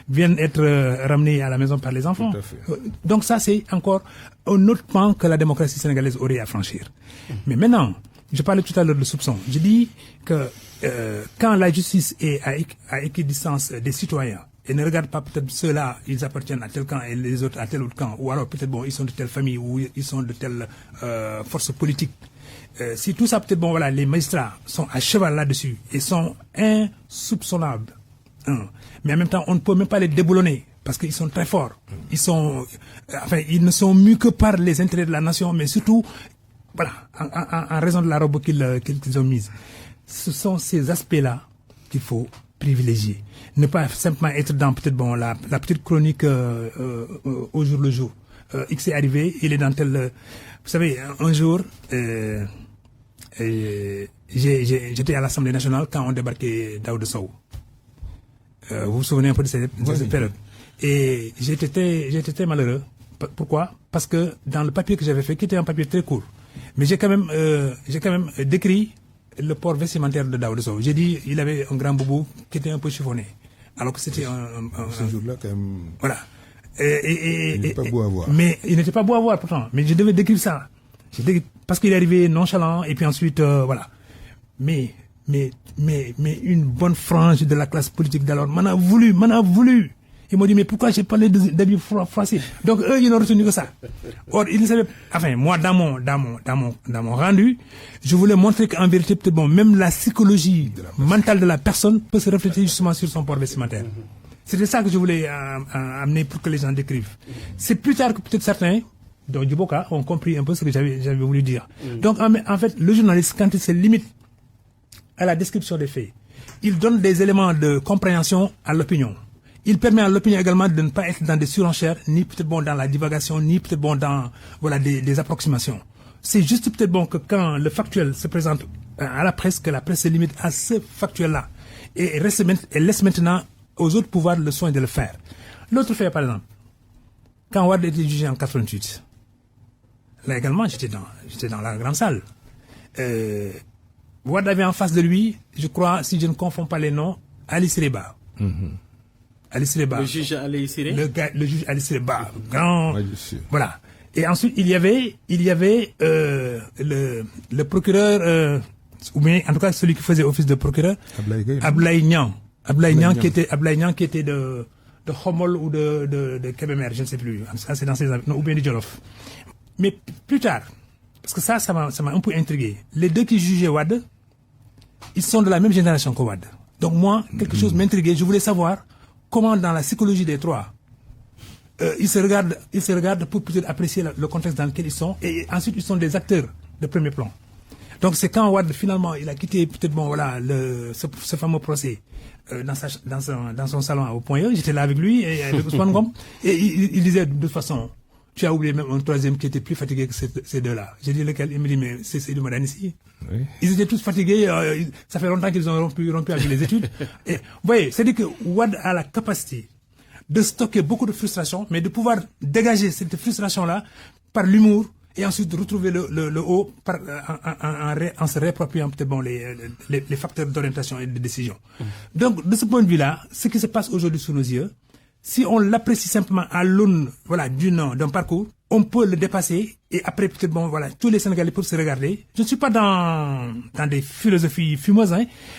viennent être ramenés à la maison par les enfants. Donc ça, c'est encore un autre pan que la démocratie sénégalaise aurait à franchir. Mais maintenant, je parlais tout à l'heure de soupçon. Je dis que quand la justice est à équidistance des citoyens et ne regarde pas peut-être ceux-là, ils appartiennent à tel camp et les autres à tel autre camp, ou alors peut-être ils sont de telle famille ou ils sont de telle force politique. Si tout ça peut-être les magistrats sont à cheval là-dessus et sont insoupçonnables, mais en même temps on ne peut même pas les déboulonner parce qu'ils sont très forts. Ils ne sont mus que par les intérêts de la nation, mais surtout en raison de la robe qu'ils ont mise. Ce sont ces aspects-là qu'il faut privilégier. Ne pas simplement être dans peut-être la petite chronique au jour le jour. X est arrivé, il est dans tel... Vous savez, un jour, j'étais à l'Assemblée nationale quand on débarquait Daouda Sow. Vous vous souvenez un peu de cette période. Et j'étais très malheureux. Pourquoi? Parce que dans le papier que j'avais fait, qui était un papier très court, mais j'ai quand même décrit le port vestimentaire de Daouda Sow. J'ai dit, il avait un grand boubou qui était un peu chiffonné. Alors que c'était ce jour-là, quand même. Voilà. Il n'était pas beau à voir. Mais il n'était pas beau à voir, pourtant. Mais je devais décrire ça. Parce qu'il est arrivé nonchalant, et puis ensuite, voilà. Mais une bonne frange de la classe politique d'alors m'en a voulu. Ils m'ont dit, mais pourquoi j'ai parlé d'habits froissés? Donc, eux, ils n'ont retenu que ça. Or, ils ne savaient, moi, dans mon rendu, je voulais montrer qu'en vérité, peut-être même la psychologie mentale de la personne peut se refléter justement sur son port vestimentaire. C'était ça que je voulais amener pour que les gens décrivent. C'est plus tard que peut-être certains, dont Djiboka, ont compris un peu ce que j'avais voulu dire. Donc, en fait, le journaliste, quand il se limite à la description des faits, il donne des éléments de compréhension à l'opinion. Il permet à l'opinion également de ne pas être dans des surenchères, ni peut-être dans la divagation, ni peut-être dans des approximations. C'est juste peut-être que quand le factuel se présente à la presse, que la presse se limite à ce factuel-là et laisse maintenant aux autres pouvoirs le soin de le faire. L'autre fait, par exemple, quand Wade était jugé en 88, là également j'étais dans la grande salle. Wade avait en face de lui, je crois, si je ne confonds pas les noms, Ali Sireba. Ali Sireba. Le juge Ali Sireba. Le juge Ali Sireba, grand. Ouais, voilà. Et ensuite il y avait le procureur, ou bien en tout cas celui qui faisait office de procureur, Ablaye Niang. Ablaye Niang qui était de Khomol ou de Kébémer, je ne sais plus. Ça c'est dans ces non, ou bien de Jolof. Mais plus tard, parce que ça m'a un peu intrigué. Les deux qui jugeaient Wade, ils sont de la même génération que Wade. Donc moi, quelque chose m'intriguait. Je voulais savoir comment dans la psychologie des trois, ils se regardent pour peut-être apprécier le contexte dans lequel ils sont. Et ensuite, ils sont des acteurs de premier plan. Donc c'est quand Wade, finalement, il a quitté peut-être ce fameux procès dans son salon au Point E. J'étais là avec lui et avec Ousmane Ngom. Et il disait de toute façon, tu as oublié même un troisième qui était plus fatigué que ces deux-là. J'ai dit lequel? Il me dit, mais c'est Seydou Madani ici. Oui. Ils étaient tous fatigués. Ça fait longtemps qu'ils ont rompu avec les études. Et, vous voyez, c'est-à-dire que Wade a la capacité de stocker beaucoup de frustration, mais de pouvoir dégager cette frustration-là par l'humour et ensuite retrouver le haut en se réappropriant peut-être les facteurs d'orientation et de décision. Donc, de ce point de vue-là, ce qui se passe aujourd'hui sous nos yeux, si on l'apprécie simplement à l'aune d'un parcours, on peut le dépasser et après peut-être tous les Sénégalais peuvent se regarder. Je ne suis pas dans des philosophies fumeuses,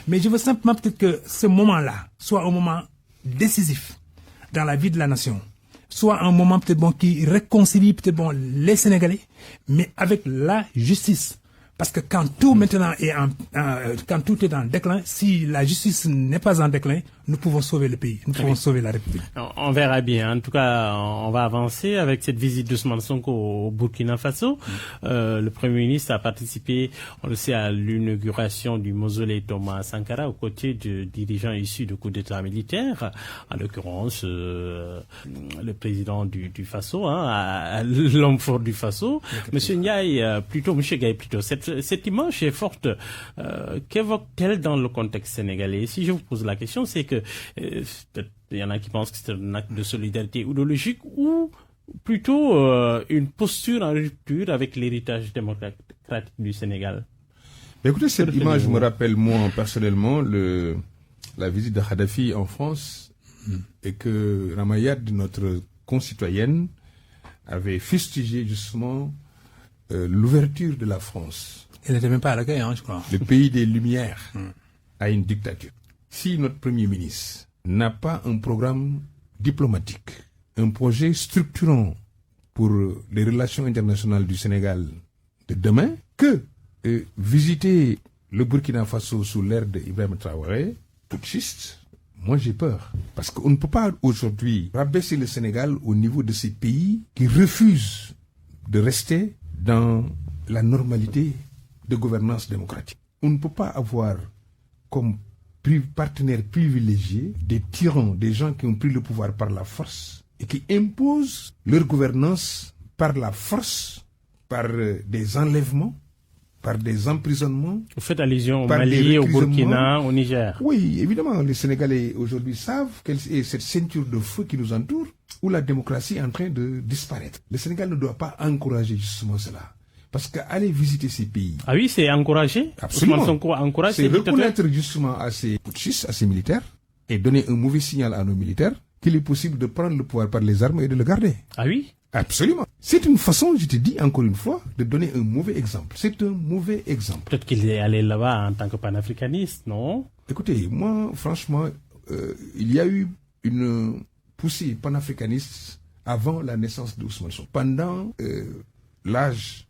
mais je veux simplement peut-être que ce moment-là soit un moment décisif dans la vie de la nation, soit un moment peut-être qui réconcilie peut-être les Sénégalais, mais avec la justice. Parce que quand tout maintenant quand tout est en déclin, si la justice n'est pas en déclin, nous pouvons sauver le pays, nous pouvons sauver la République. On verra bien. En tout cas, on va avancer avec cette visite d'Ousmane Sonko au Burkina Faso. Le Premier ministre a participé, on le sait, à l'inauguration du mausolée Thomas Sankara aux côtés de dirigeants issus de coups d'État militaires, en l'occurrence le président du Faso, l'homme fort du Faso, Monsieur Ndiaye, Monsieur Gaye plutôt. Cette image est forte. Qu'évoque-t-elle dans le contexte sénégalais? Si je vous pose la question, c'est que peut-être il y en a qui pensent que c'est un acte de solidarité ou de logique, ou plutôt une posture en rupture avec l'héritage démocratique du Sénégal. Mais écoutez, cette image me rappelle moi personnellement la visite de Kadhafi en France et que Ramayad, notre concitoyenne, avait fustigé justement l'ouverture de la France Il n'était même pas à l'accueil, je crois. Le pays des Lumières a une dictature. Si notre Premier ministre n'a pas un programme diplomatique, un projet structurant pour les relations internationales du Sénégal de demain, que visiter le Burkina Faso sous l'ère d'Ibrahima Traoré, putschiste, moi j'ai peur. Parce qu'on ne peut pas aujourd'hui rabaisser le Sénégal au niveau de ces pays qui refusent de rester dans la normalité de gouvernance démocratique. On ne peut pas avoir comme partenaires privilégiés des tyrans, des gens qui ont pris le pouvoir par la force et qui imposent leur gouvernance par la force, par des enlèvements, par des emprisonnements. Vous faites allusion au Mali, au Burkina, au Niger. Oui, évidemment, les Sénégalais aujourd'hui savent quelle est cette ceinture de feu qui nous entoure, où la démocratie est en train de disparaître. Le Sénégal ne doit pas encourager justement cela. Parce qu'aller visiter ces pays... Ah oui, c'est encouragé. Absolument. C'est reconnaître justement à ces putschistes, à ces militaires, et donner un mauvais signal à nos militaires qu'il est possible de prendre le pouvoir par les armes et de le garder. Ah oui? Absolument. C'est une façon, je te dis encore une fois, de donner un mauvais exemple. C'est un mauvais exemple. Peut-être qu'il est allé là-bas en tant que panafricaniste, non? Écoutez, moi, franchement, il y a eu une poussée panafricaniste avant la naissance d'Ousmane Sonko. Pendant l'âge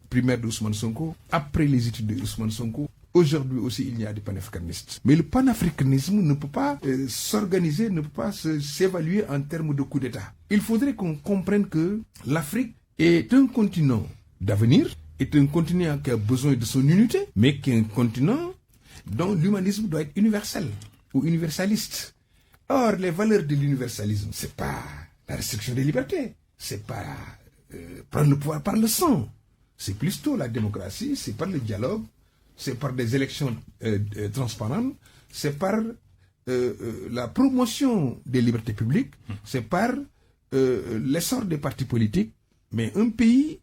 primaire d'Ousmane Sonko, après les études d'Ousmane Sonko, aujourd'hui aussi il y a des panafricanistes. Mais le panafricanisme ne peut pas s'organiser, ne peut pas s'évaluer en termes de coup d'État. Il faudrait qu'on comprenne que l'Afrique est un continent d'avenir, est un continent qui a besoin de son unité, mais qui est un continent dont l'humanisme doit être universel ou universaliste. Or, les valeurs de l'universalisme, c'est pas la restriction des libertés, c'est pas prendre le pouvoir par le sang. C'est plutôt la démocratie, c'est par le dialogue, c'est par des élections transparentes, c'est par la promotion des libertés publiques, c'est par l'essor des partis politiques. Mais un pays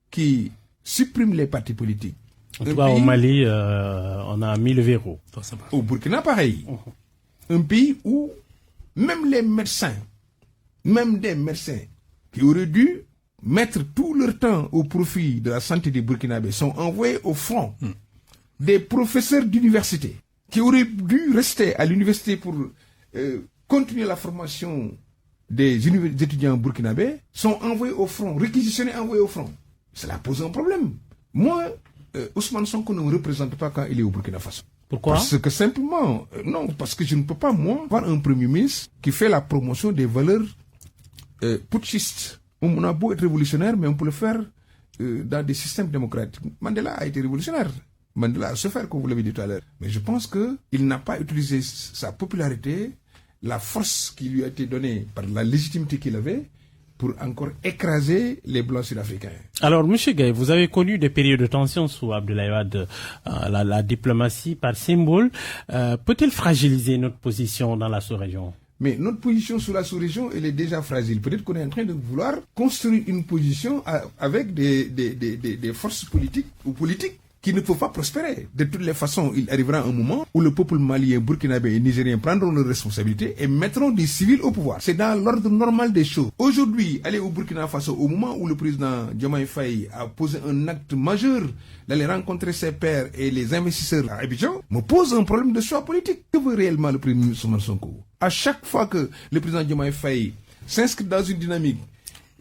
qui supprime les partis politiques... En tout cas, au Mali, on a mis le verrou. Au Burkina, pareil. Un pays où même les médecins, même des médecins qui auraient dû mettre tout leur temps au profit de la santé des Burkinabés sont envoyés au front. Des professeurs d'université qui auraient dû rester à l'université pour continuer la formation des étudiants burkinabés sont envoyés au front, réquisitionnés, envoyés au front. Cela pose un problème. Moi, Ousmane Sonko ne me représente pas quand il est au Burkina Faso. Pourquoi? Parce que simplement, non, parce que je ne peux pas, moi, voir un premier ministre qui fait la promotion des valeurs putschistes. On a beau être révolutionnaire, mais on peut le faire dans des systèmes démocratiques. Mandela a été révolutionnaire. Mandela a souffert, comme vous l'avez dit tout à l'heure. Mais je pense qu'il n'a pas utilisé sa popularité, la force qui lui a été donnée par la légitimité qu'il avait, pour encore écraser les Blancs sud-africains. Alors, M. Gaye, vous avez connu des périodes de tension sous Abdoulaye Wade, la diplomatie par symbole. Peut-elle fragiliser notre position dans la sous-région? Mais notre position sur la sous-région, elle est déjà fragile. Peut-être qu'on est en train de vouloir construire une position avec des forces politiques ou politiques qui ne peuvent pas prospérer. De toutes les façons, il arrivera un moment où le peuple malien, burkinabé et nigérien prendront leurs responsabilités et mettront des civils au pouvoir. C'est dans l'ordre normal des choses. Aujourd'hui, aller au Burkina Faso, au moment où le président Diomaye Faye a posé un acte majeur d'aller rencontrer ses pairs et les investisseurs à Abidjan, me pose un problème de choix politique. Que veut réellement le Premier ministre Ousmane Sonko? À chaque fois que le président Diomaye Faye s'inscrit dans une dynamique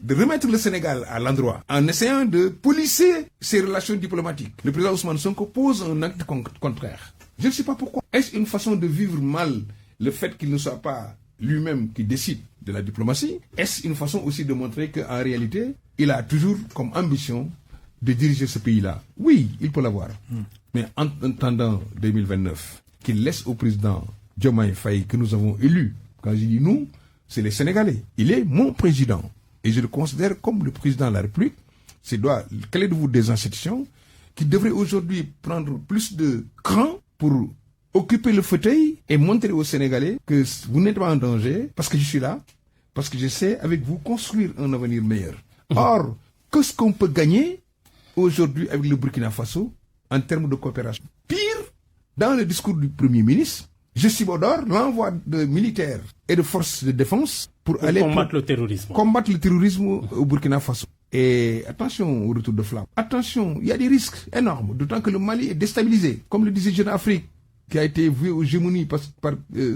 de remettre le Sénégal à l'endroit, en essayant de polisser ses relations diplomatiques, le président Ousmane Sonko pose un acte contraire. Je ne sais pas pourquoi. Est-ce une façon de vivre mal le fait qu'il ne soit pas lui-même qui décide de la diplomatie? Est-ce une façon aussi de montrer qu'en réalité, il a toujours comme ambition de diriger ce pays-là? Oui, il peut l'avoir. Mais en attendant 2029, qu'il laisse au président Diomaye Faye, que nous avons élu, quand je dis nous, c'est les Sénégalais. Il est mon président. Et je le considère comme le président de la République. C'est la clé de voûte des institutions qui devrait aujourd'hui prendre plus de cran pour occuper le fauteuil et montrer aux Sénégalais que vous n'êtes pas en danger parce que je suis là, parce que je sais avec vous construire un avenir meilleur. Or, qu'est-ce qu'on peut gagner aujourd'hui avec le Burkina Faso en termes de coopération? Pire, dans le discours du Premier ministre, je subodore l'envoi de militaires et de forces de défense pour aller combattre le terrorisme. Combattre le terrorisme au Burkina Faso. Et attention au retour de flamme. Attention, il y a des risques énormes, d'autant que le Mali est déstabilisé. Comme le disait Jeune Afrique, qui a été voué aux gémonies par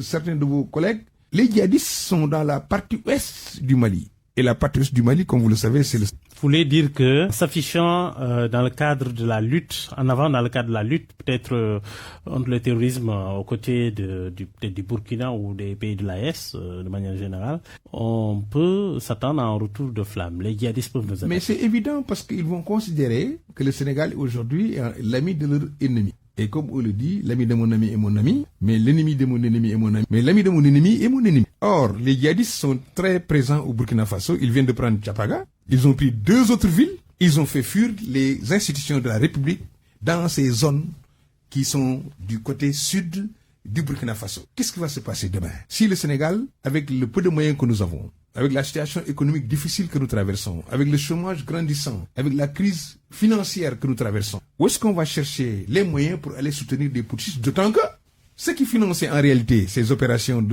certains de vos collègues, les djihadistes sont dans la partie ouest du Mali. Et la partie ouest du Mali, comme vous le savez, c'est le... Vous voulez dire que, s'affichant dans le cadre de la lutte, en avant dans le cadre de la lutte, peut-être contre le terrorisme aux côtés du Burkina ou des pays de l'AES, de manière générale, on peut s'attendre à un retour de flamme. Les djihadistes peuvent nous attaquer. Mais c'est évident parce qu'ils vont considérer que le Sénégal aujourd'hui est l'ami de leur ennemi. Et comme on le dit, l'ami de mon ami est mon ami, mais l'ennemi de mon ennemi est mon ami, mais l'ami de mon ennemi est mon ennemi. Or, les djihadistes sont très présents au Burkina Faso. Ils viennent de prendre Tchapaga. Ils ont pris 2 autres villes. Ils ont fait fuir les institutions de la République dans ces zones qui sont du côté sud du Burkina Faso. Qu'est-ce qui va se passer demain? Si le Sénégal, avec le peu de moyens que nous avons, avec la situation économique difficile que nous traversons, avec le chômage grandissant, avec la crise financière que nous traversons, où est-ce qu'on va chercher les moyens pour aller soutenir des putschistes? D'autant que ceux qui finançaient en réalité ces opérations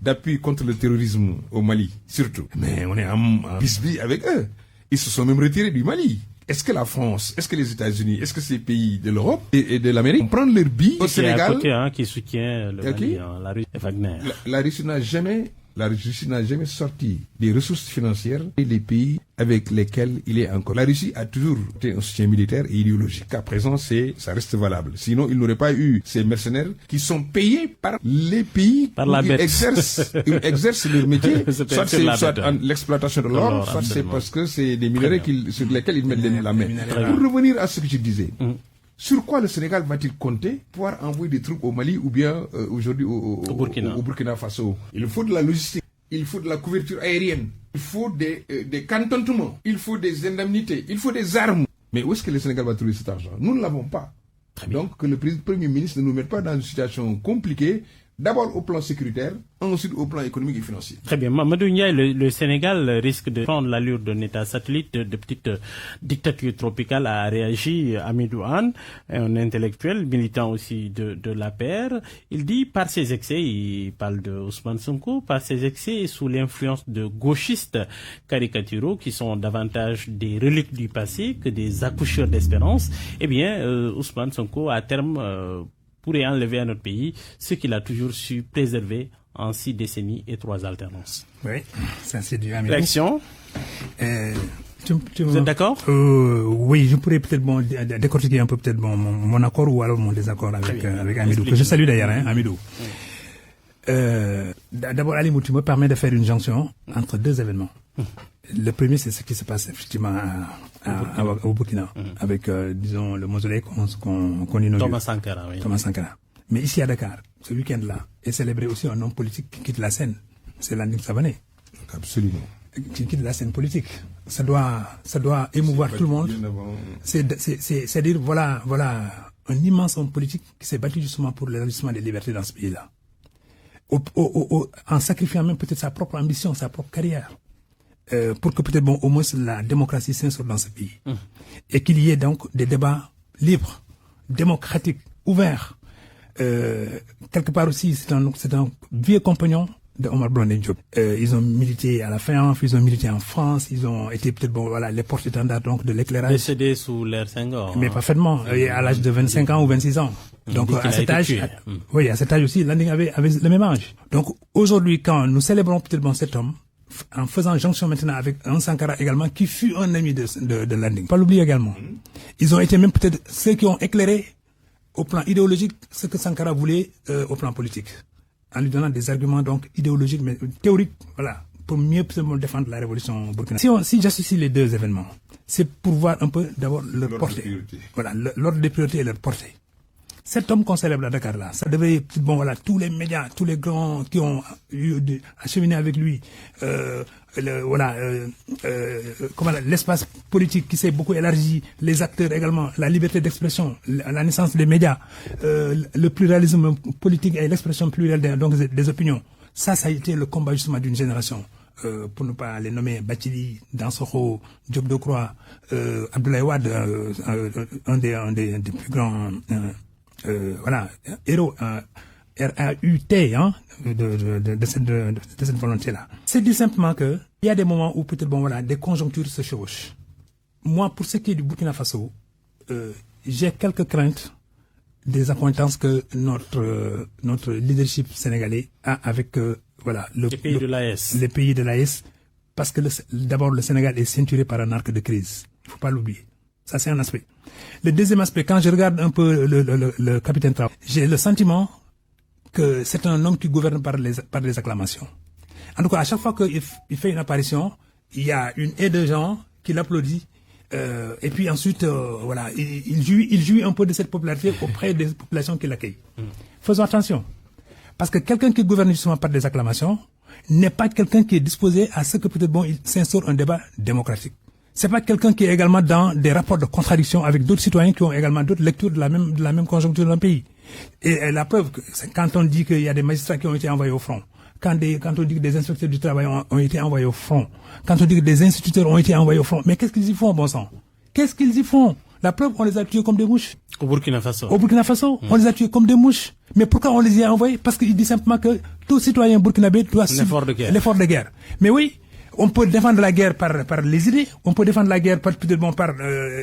d'appui contre le terrorisme au Mali, surtout, mais on est en bisbille avec eux. Ils se sont même retirés du Mali. Est-ce que la France, est-ce que les États-Unis, est-ce que ces pays de l'Europe et de l'Amérique vont prendre leur billes au Sénégal? C'est à côté qui soutient le Mali, la Russie et Wagner. La Russie n'a jamais sorti des ressources financières et les pays avec lesquels il est encore. La Russie a toujours été un soutien militaire et idéologique. À présent, ça reste valable. Sinon, il n'aurait pas eu ces mercenaires qui sont payés par les pays qui exercent leur métier. Soit c'est l'exploitation de l'or, soit c'est parce que c'est des minerais sur lesquels ils mettent la main. Pour revenir à ce que je disais, sur quoi le Sénégal va-t-il compter pour envoyer des troupes au Mali ou bien aujourd'hui au Burkina Faso? Il faut de la logistique, il faut de la couverture aérienne, il faut des cantonnements, il faut des indemnités, il faut des armes. Mais où est-ce que le Sénégal va trouver cet argent? Nous ne l'avons pas. Donc que le Premier ministre ne nous mette pas dans une situation compliquée, d'abord au plan sécuritaire, ensuite au plan économique et financier. Très bien. Mamadou Ndiaye, le Sénégal risque de prendre l'allure d'un État satellite, de petite dictature tropicale, a réagi Hamidou Anne, un intellectuel, militant aussi de l'APR. Il dit, par ses excès, il parle de Ousmane Sonko, par ses excès sous l'influence de gauchistes caricaturaux qui sont davantage des reliques du passé que des accoucheurs d'espérance, eh bien, Ousmane Sonko, à terme, pourrait enlever à notre pays ce qu'il a toujours su préserver en 6 décennies et 3 alternances. Oui, ça c'est du Hamidou. Réaction Vous êtes d'accord? Oui, je pourrais peut-être décortiquer un peu peut-être mon accord ou alors mon désaccord avec Hamidou, que je salue d'ailleurs, Hamidou. D'abord, Ali Mouti me permet de faire une jonction entre 2 événements. Le premier, c'est ce qui se passe effectivement au Burkina, avec, disons, le mausolée qu'on inaugure. Thomas Sankara, oui. Thomas Sankara. Mais ici à Dakar, ce week-end-là, est célébré aussi un homme politique qui quitte la scène. C'est Landing Savané. Absolument. Qui quitte la scène politique. Ça doit émouvoir tout le monde. C'est-à-dire, voilà un immense homme politique qui s'est battu justement pour l'élargissement des libertés dans ce pays-là. En sacrifiant même peut-être sa propre ambition, sa propre carrière. Pour que peut-être au moins la démocratie s'instaure dans ce pays. Et qu'il y ait donc des débats libres, démocratiques, ouverts. Quelque part aussi, c'est un vieux compagnon de Omar Blondin Diop. Ils ont milité à la FEANF, ils ont milité en France, ils ont été peut-être les porte-étendards donc de l'éclairage. Décédé sous l'ère Senghor. Mais parfaitement, à l'âge de 25 ans ou 26 ans. Donc à cet âge, à cet âge aussi, Landing avait le même âge. Donc aujourd'hui, quand nous célébrons peut-être cet homme, en faisant jonction maintenant avec un Sankara également, qui fut un ami de Landing. Pas l'oublier également. Ils ont été même peut-être ceux qui ont éclairé au plan idéologique ce que Sankara voulait au plan politique. En lui donnant des arguments donc idéologiques, mais théoriques, voilà, pour mieux défendre la révolution burkinabé. Si j'associe les 2 événements, c'est pour voir un peu d'abord leur portée. Voilà, l'ordre des priorités et leur portée. Cet homme qu'on célèbre à Dakar là, ça devait, tous les médias, tous les grands qui ont acheminé avec lui, l'espace politique qui s'est beaucoup élargi, les acteurs également, la liberté d'expression, la naissance des médias, le pluralisme politique et l'expression plurielle des opinions. Ça a été le combat justement d'une génération. Pour ne pas les nommer, Bathily, Dansokho, Diop Decroix, Abdoulaye Wade, un des plus grands héros, RAUT, de cette volonté-là. C'est dit simplement que il y a des moments où peut-être des conjonctures se chevauchent. moi, pour ce qui est du Burkina Faso, j'ai quelques craintes des accointances que notre leadership sénégalais a avec les pays de l'AES. Les pays de l'AES, parce que d'abord le Sénégal est ceinturé par un arc de crise. Il ne faut pas l'oublier. Ça, c'est un aspect. Le deuxième aspect, quand je regarde un peu le capitaine Traoré, j'ai le sentiment que c'est un homme qui gouverne par les acclamations. En tout cas, à chaque fois qu'il fait une apparition, il y a une haie de gens qui l'applaudissent. Et puis ensuite, il jouit un peu de cette popularité auprès des populations qui l'accueillent. Faisons attention. Parce que quelqu'un qui gouverne justement par des acclamations n'est pas quelqu'un qui est disposé à ce que peut-être il s'instaure un débat démocratique. C'est pas quelqu'un qui est également dans des rapports de contradiction avec d'autres citoyens qui ont également d'autres lectures de la même conjoncture d'un pays. Et la preuve, c'est quand on dit qu'il y a des magistrats qui ont été envoyés au front, quand on dit que des inspecteurs du travail ont été envoyés au front, quand on dit que des instituteurs ont été envoyés au front, mais qu'est-ce qu'ils y font, bon sang? Qu'est-ce qu'ils y font? La preuve, on les a tués comme des mouches. Au Burkina Faso. On les a tués comme des mouches. Mais pourquoi on les y a envoyés? Parce qu'il dit simplement que tout citoyen burkinabé doit suivre l'effort de guerre. Mais oui, on peut défendre la guerre par les idées, on peut défendre la guerre par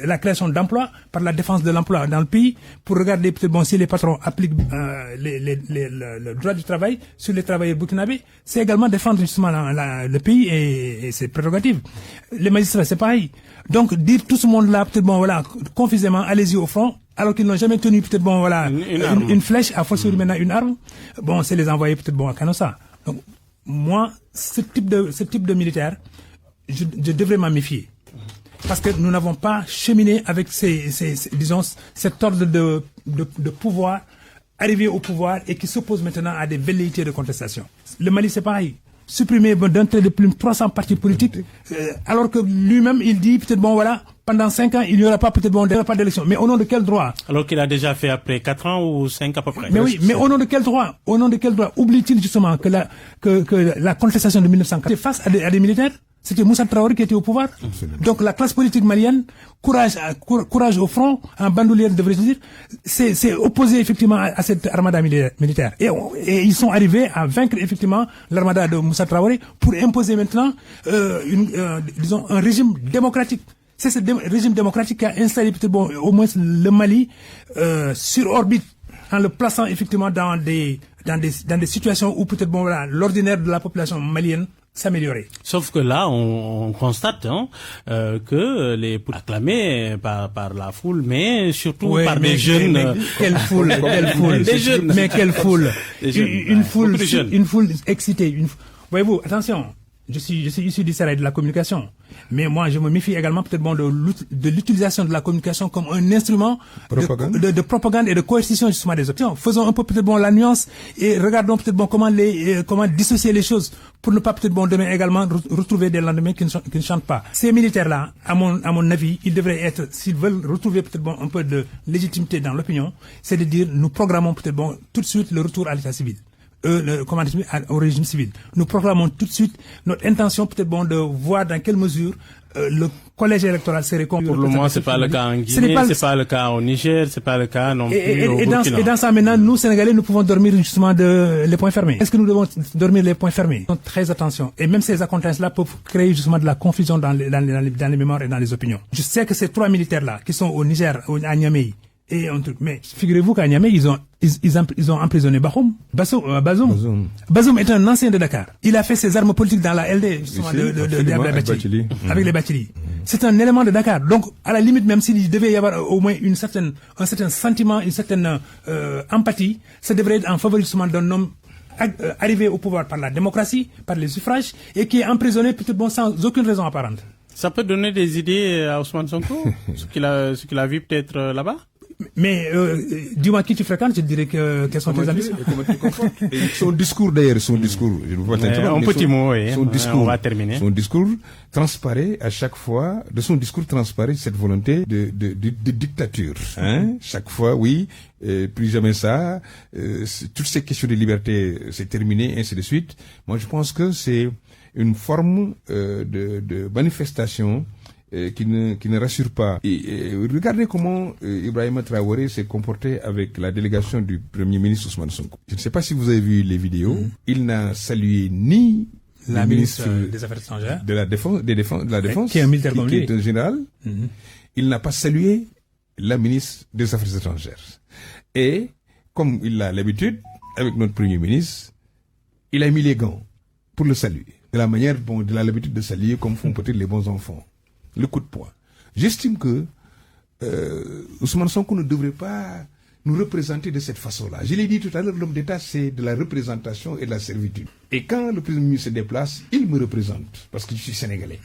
la création d'emplois, par la défense de l'emploi dans le pays, pour regarder si les patrons appliquent le droit du travail sur les travailleurs burkinabés. C'est également défendre justement le pays et ses prérogatives. Les magistrats, c'est pareil. Donc dire tout ce monde-là, confusément, allez-y au front, alors qu'ils n'ont jamais tenu une flèche, à force maintenant une arme, c'est les envoyer à Canossa. Donc, moi, ce type de militaire, je devrais m'en méfier. Parce que nous n'avons pas cheminé avec cet ordre de pouvoir, arrivé au pouvoir et qui s'oppose maintenant à des velléités de contestation. Le Mali, c'est pareil. Supprimer d'un trait de plume 300 partis politiques, alors que lui-même, il dit pendant 5 ans, il n'y aura pas d'élection. Mais au nom de quel droit? Alors qu'il a déjà fait après 4 ans ou 5 à peu près. Mais oui, mais au nom de quel droit? Oublie-t-il justement que la contestation de 1904 face à des militaires? C'était Moussa Traoré qui était au pouvoir. Absolument. Donc la classe politique malienne, courage au front, en bandoulière devrais-je dire, c'est opposé effectivement à cette armada militaire. Et ils sont arrivés à vaincre effectivement l'armada de Moussa Traoré pour imposer maintenant un régime démocratique. C'est ce régime démocratique qui a installé au moins le Mali sur orbite, en le plaçant effectivement dans des situations où peut-être l'ordinaire de la population malienne s'améliorer. Sauf que là, on constate que les acclamés par la foule, mais surtout par des jeunes. Quelle foule, des jeunes. Mais quelle foule. Une foule excitée. Voyez-vous, attention. Je suis issu du sérail de la communication. Mais moi, je me méfie également de l'utilisation de la communication comme un instrument de propagande et de coercition justement des options. Faisons un peu la nuance et regardons comment dissocier les choses pour ne pas demain également retrouver des lendemains qui ne chantent pas. Ces militaires-là, à mon avis, ils devraient être, s'ils veulent retrouver un peu de légitimité dans l'opinion, c'est de dire, nous programmons tout de suite le retour à l'état civil. Au régime civil. Nous proclamons tout de suite notre intention de voir dans quelle mesure le collège électoral serait Pour le moment, c'est pas le cas en Guinée, c'est pas le cas au Niger, c'est pas le cas non plus au Burkina. Et dans ça maintenant, nous Sénégalais, nous pouvons dormir justement les poings fermés. Est-ce que nous devons dormir les poings fermés? Donc, très attention. Et même ces accointances-là peuvent créer justement de la confusion dans les mémoires et dans les opinions. Je sais que ces 3 militaires-là qui sont au Niger, à Niamey, mais figurez-vous qu'à Niamey, ils ont emprisonné Bazoum. Bazoum est un ancien de Dakar. Il a fait ses armes politiques dans la LD, justement, avec les Bathily. C'est un élément de Dakar. Donc, à la limite, même s'il devait y avoir au moins un certain sentiment, une certaine empathie, ça devrait être en faveur justement d'un homme arrivé au pouvoir par la démocratie, par les suffrages, et qui est emprisonné peut-être sans aucune raison apparente. Ça peut donner des idées à Ousmane Sonko, ce qu'il a vu peut-être là-bas? Mais dis-moi qui tu fréquentes, je te dirais quelles sont tes ambitions. Son discours d'ailleurs, je ne veux pas t'interrompre. Un petit mot, oui. On va terminer. Son discours transparaît à chaque fois, de son discours transparaît cette volonté de dictature. Chaque fois, oui, plus jamais ça. Toutes ces questions de liberté, c'est terminé, ainsi de suite. Moi, je pense que c'est une forme de manifestation qui ne rassure pas. Et regardez comment Ibrahima Traoré s'est comporté avec la délégation du Premier ministre Ousmane Sonko. Je ne sais pas si vous avez vu les vidéos. Il n'a salué ni la ministre des Affaires étrangères, de la défense, qui est un militaire comme lui, qui est un général, il n'a pas salué la ministre des Affaires étrangères. Et comme il a l'habitude, avec notre Premier ministre, il a mis les gants pour le saluer. De la manière dont il a l'habitude de saluer comme font peut-être les bons enfants. Le coup de poing. J'estime que Ousmane Sonko ne devrait pas nous représenter de cette façon-là. Je l'ai dit tout à l'heure, l'homme d'État, c'est de la représentation et de la servitude. Et quand le Premier ministre se déplace, il me représente, parce que je suis sénégalais.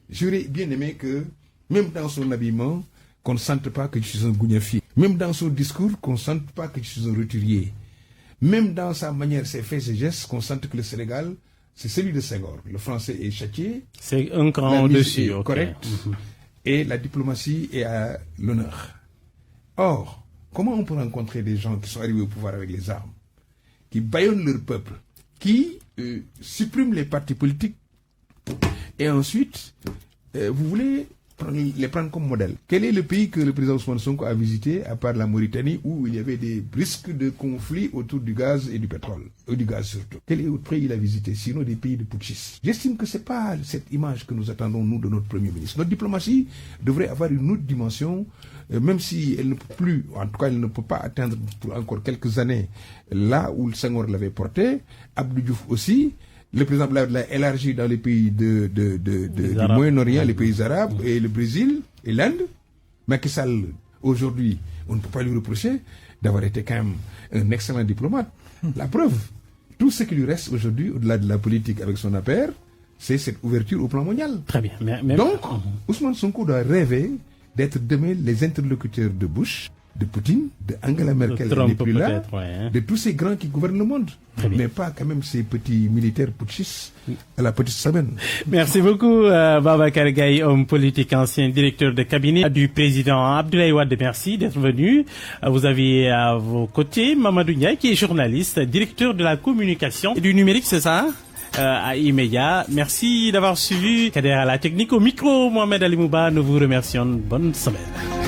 J'aurais bien aimé que, même dans son habillement, qu'on ne sente pas que je suis un gougnafier. Même dans son discours, qu'on ne sente pas que je suis un roturier. Même dans sa manière, ses faits, ses gestes, qu'on sente que le Sénégal, c'est celui de Senghor. Le français est châtié. C'est un cran au-dessus. Correct. Et la diplomatie est à l'honneur. Or, comment on peut rencontrer des gens qui sont arrivés au pouvoir avec les armes, qui bâillonnent leur peuple, qui suppriment les partis politiques, et ensuite, vous voulez les prendre comme modèle. Quel est le pays que le président Ousmane Sonko a visité, à part la Mauritanie, où il y avait des risques de conflits autour du gaz et du pétrole, ou du gaz surtout? Quel est autre pays il a visité, sinon des pays de putschistes? J'estime que c'est pas cette image que nous attendons, nous, de notre Premier ministre. Notre diplomatie devrait avoir une autre dimension, même si elle ne peut plus, en tout cas elle ne peut pas atteindre pour encore quelques années là où le Senghor l'avait porté, Abdou Diouf aussi. Le président l'a élargi dans les pays du Moyen-Orient, les pays arabes, et le Brésil, et l'Inde. Macky Sall, aujourd'hui, on ne peut pas lui reprocher d'avoir été quand même un excellent diplomate. La preuve, tout ce qui lui reste aujourd'hui, au-delà de la politique avec son affaire, c'est cette ouverture au plan mondial. Très bien. Donc, Ousmane Sonko doit rêver d'être demain les interlocuteurs de Bush, de Poutine, de Angela Merkel, qui n'est plus là, de tous ces grands qui gouvernent le monde, mais pas quand même ces petits militaires putschistes à la petite semaine. Merci beaucoup, Babacar Gaye, homme politique, ancien directeur de cabinet du président Abdoulaye Wade. Merci d'être venu. Vous avez à vos côtés Mamadou Ndiaye, qui est journaliste, directeur de la communication et du numérique, c'est ça, à Imeya. Merci d'avoir suivi Kader à la technique. Au micro, Mohamed Ali Mouba, nous vous remercions. Bonne semaine.